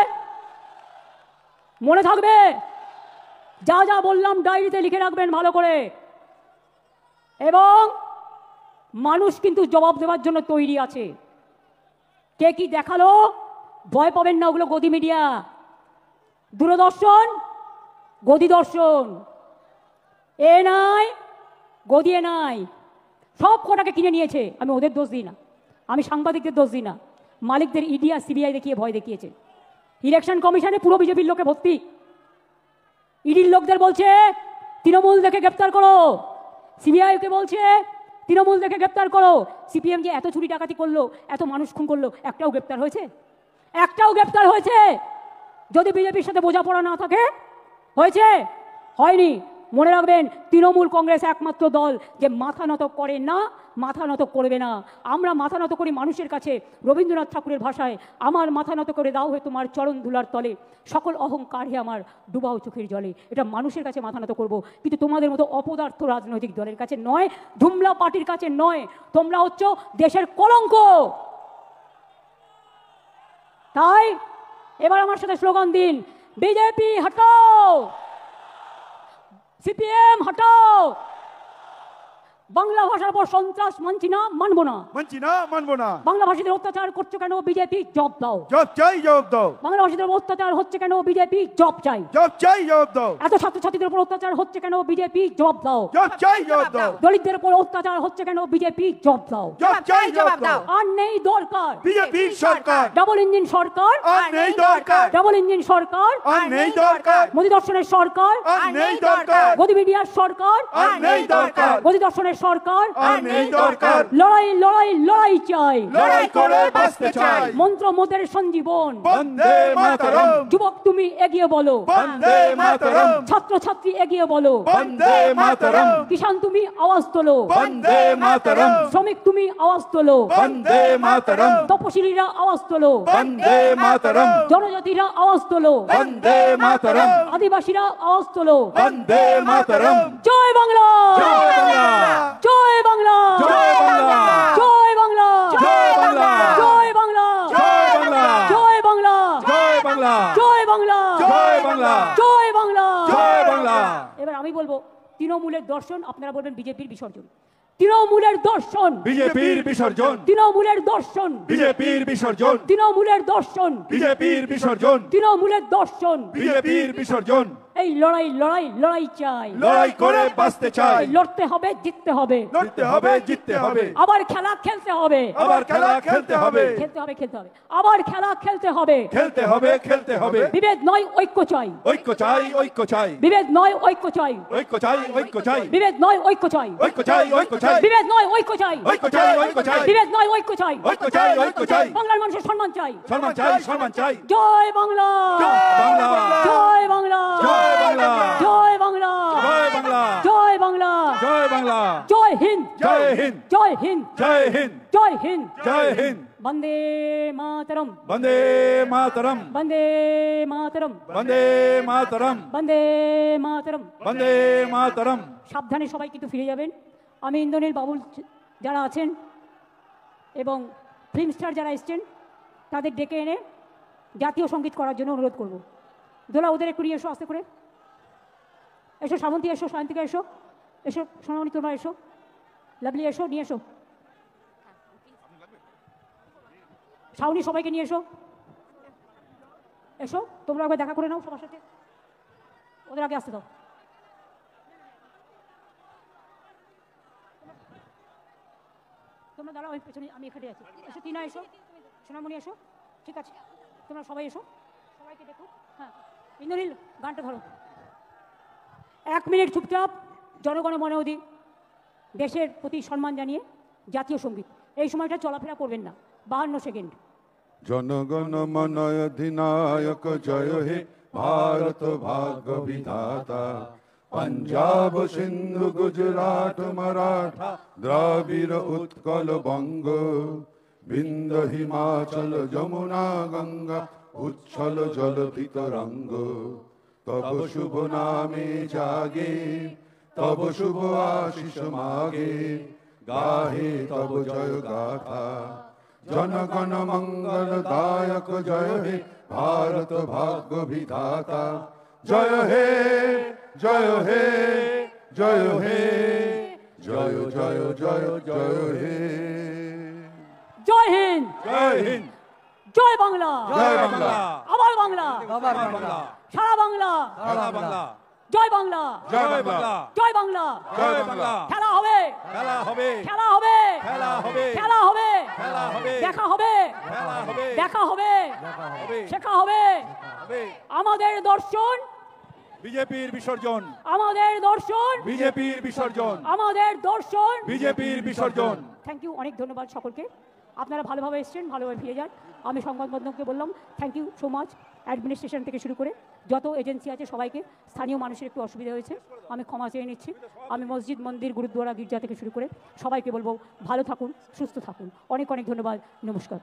মনে থাকবে। যা যা বললাম ডায়েরিতে লিখে রাখবেন ভালো করে। এবং মানুষ কিন্তু জবাব দেওয়ার জন্য তৈরি আছে। কে কি দেখালো ভয় পাবেন না, ওগুলো গদি মিডিয়া, দূরদর্শন, গদি দর্শন। এ নাই গদি, এ নাই, সব কটাকে কিনে নিয়েছে। আমি ওদের দোষ দিই না, আমি সাংবাদিকদের দোষ দিই না। মালিকদের ইডি আর সিবিআই দেখিয়ে ভয় দেখিয়েছে। ইলেকশন কমিশনে পুরো বিজেপির লোকে ভর্তি। ইডির লোকদের বলছে তৃণমূল দেখে গ্রেপ্তার করো, সিবিআইকে বলছে তৃণমূল দেখে গ্রেপ্তার করো। সিপিএম যে এত চুরি ডাকাতি করলো, এত মানুষ খুন করলো, একটাও গ্রেপ্তার হয়েছে? একটাও গ্রেপ্তার হয়েছে? যদি বিজেপির সাথে বোঝাপড়া না থাকে, হয়েছে? হয়নি। মনে রাখবেন, তৃণমূল কংগ্রেস একমাত্র দল যে মাথা নত করে না, মাথা নত করবে না। আমরা মাথা নত করি মানুষের কাছে। রবীন্দ্রনাথ ঠাকুরের ভাষায়, আমার মাথা নত করে দাও হে তোমার চরণ ধুলার তলে, সকল অহংকার হে আমার ডুবাও চোখের জলে। এটা মানুষের কাছে মাথা নত করবো, কিন্তু তোমাদের মতো অপদার্থ রাজনৈতিক দলের কাছে নয়, ধুমলা পার্টির কাছে নয়। তোমরা হচ্ছ দেশের কলঙ্ক। তাই এবার আমার সাথে স্লোগান দিন, বিজেপি হটাও, সিপিএম হটাও। বাংলা ভাষার উপর সন্ত্রাস মানছি না, মানবো না, মানছি না, মানবো না। বাংলা ভাষীদের অত্যাচার করছো কেন বিজেপি, জবাব দাও। জবাব চাই, জবাব দাও। বাংলা ভাষীদের অত্যাচার হচ্ছে কেন বিজেপি, জবাব চাই। জবাব চাই, জবাব দাও। এত ছাত্রছাত্রীদের উপর অত্যাচার হচ্ছে কেন বিজেপি, জবাব দাও। জবাব চাই, জবাব দাও। দলিতদের উপর অত্যাচার হচ্ছে কেন বিজেপি, জবাব দাও। জবাব চাই, জবাব দাও। আর নেই দরকার বিজেপির সরকার, ডাবল ইঞ্জিন সরকার, আর নেই দরকার। ডাবল ইঞ্জিন সরকার, আর নেই দরকার। মোদী দর্শনের সরকার, আর নেই দরকার। গদি মিডিয়ার সরকার, আর নেই দরকার। গদি দর্শনের সরকার, আর নেই দরকার। লড়াই লড়াই লড়াই চাই, লড়াই করে বাঁচতে চাই। মন্ত্র মোদের সঞ্জীবন, বন্দে মাতরম। যুবক তুমি এগিয়ে বলো, বন্দে মাতরম। ছাত্র ছাত্রী এগিয়ে বলো, বন্দে মাতরম। কিষান তুমি আওয়াজ তোলো, বন্দে মাতরম। শ্রমিক তুমি আওয়াজ তোলো, বন্দে মাতরম। তপশিলীরা আওয়াজ তোলো, বন্দে মাতরম। জনজাতিরা আওয়াজ তোলো, বন্দে মাতরম। আদিবাসীরা আওয়াজ তোলো। বন্দে মাতরম। জয় বাংলা, জয় বাংলা। জয় বাংলা, জয় বাংলা। জয় বাংলা, জয় বাংলা। জয় বাংলা, জয় বাংলা। জয় বাংলা, জয় বাংলা। জয় বাংলা, জয় বাংলা। জয় বাংলা, জয় বাংলা। এবার আমি বলবো তৃণমূলের দর্শন, আপনারা বলবেন বিজেপির বিসর্জন। তৃণমূলের দর্শন, বিজেপির বিসর্জন। তৃণমূলের দর্শন, বিজেপির বিসর্জন। তৃণমূলের দর্শন, বিজেপির বিসর্জন। তৃণমূলের দর্শন। বিজেপির বিসর্জন। এই লড়াই লড়াই লড়াই চাই, লড়াই করে বাঁচতে চাই। লড়তে হবে, জিততে হবে, লড়তে হবে, জিততে হবে। আবার খেলা খেলতে হবে, আবার খেলা খেলতে হবে। খেলতে হবে, খেলতে হবে, আবার খেলা খেলতে হবে। খেলতে হবে, খেলতে হবে। বিভেদ নয় ঐক্য চাই, ঐক্য চাই, ঐক্য চাই। বিভেদ নয় ঐক্য চাই, ঐক্য চাই, ঐক্য চাই। বিভেদ নয় ঐক্য চাই, ঐক্য চাই, ঐক্য চাই। বিভেদ নয় ঐক্য চাই, ঐক্য চাই, ঐক্য চাই। বিভেদ নয় ঐক্য চাই, ঐক্য চাই, ঐক্য চাই। বাংলার মানুষের সম্মান চাই, সম্মান চাই, সম্মান চাই। জয় বাংলা, বাংলা। জয় বাংলা, জয় বাংলা। জয় বাংলা, জয় বাংলা। জয় বাংলা, জয় বাংলা। জয় হিন্দ, জয় হিন্দ। জয় হিন্দ, জয় হিন্দ। জয় হিন্দ, জয় হিন্দ। বন্দে মাতরম, বন্দে মাতরম। বন্দে মাতরম, বন্দে মাতরম। বন্দে মাতরম। বন্দে মাতরম। সাবধানে সবাই কিন্তু ফিরে যাবেন। আমি ইন্দ্রনীল বাবুল যারা আছেন এবং ফিল্ম স্টার যারা এসছেন তাদের ডেকে এনে জাতীয় সঙ্গীত করার জন্য অনুরোধ করব। দোলা ওদের একটু নিয়ে এসো, আস্তে করে এসো। শ্রাবন্তী এসো, শান্তিকা এসো, এসো সোনামণি, তোমরা এসো, লাভলি এসো, নিয়ে এসো। শাওনি সবাইকে নিয়ে এসো, এসো তোমরা একবার দেখা করে নাও সবার সাথে, ওদের আগে আসতে দাও। তোমরা দাঁড়াও, আমি পেছনে, আমি এখানে আছি। এসো টিনা, এসো সোনামণি, এসো। ঠিক আছে, তোমরা সবাই এসো, সবাইকে দেখো। হ্যাঁ ইন্দ্রনীল, গানটা ধরো। 1 মিনিট চুপচাপ, জনগণ মন অধি, দেশের প্রতি সম্মান জানিয়ে জাতীয় সঙ্গীত। এই সময়টা চলাফেরা করবেন না, 52 সেকেন্ড। জনগণ মন অধিনায়ক জয় হে ভারত ভাগ্য বিধাতা, पंजाब सिंधु गुजरात मराठा द्राविड़ उत्कल बंग, बिंद हिमाचल जमुना गंगा उच्छल जलधि तरंग, तब शुभ नामे जागे तब शुभ आशीष मागे, गाहे तब जय गाथा जनगण मंगल दायक जय हे भारत भाग्य विधाता, जय हे जय हे जय हे जय जय जय जय हे। জয় হিন্দ, जय हिंद, জয় বাংলা, जय बांग्ला, আবার বাংলা, আবার বাংলা, সারা বাংলা, सारा बांग्ला, জয় বাংলা, जय बांग्ला, জয় বাংলা। जय बांग्ला। খেলা হবে, খেলা হবে, খেলা হবে, খেলা হবে, খেলা হবে, খেলা হবে, দেখা হবে, খেলা হবে, দেখা হবে, হবে, শেখা হবে। হবে। আমাদের দর্শন, বিজেপির বিসর্জন, আমাদের দর্শন, বিজেপির বিসর্জন, আমাদের দর্শন। বিজেপির বিসর্জন। থ্যাংক ইউ, অনেক ধন্যবাদ সকলকে। আপনারা ভালোভাবে এসেছেন, ভালোভাবে ফিরে যান। আমি সংবাদ মাধ্যমকে বললাম thank you so much. Administration থেকে শুরু করে যত এজেন্সি আছে সবাইকে, স্থানীয় মানুষের একটু অসুবিধা হয়েছে, আমি ক্ষমা চেয়ে নিচ্ছি। আমি মসজিদ, মন্দির, গুরুদ্বারা, গির্জা থেকে শুরু করে সবাইকে বলবো ভালো থাকুন, সুস্থ থাকুন। অনেক অনেক ধন্যবাদ, নমস্কার।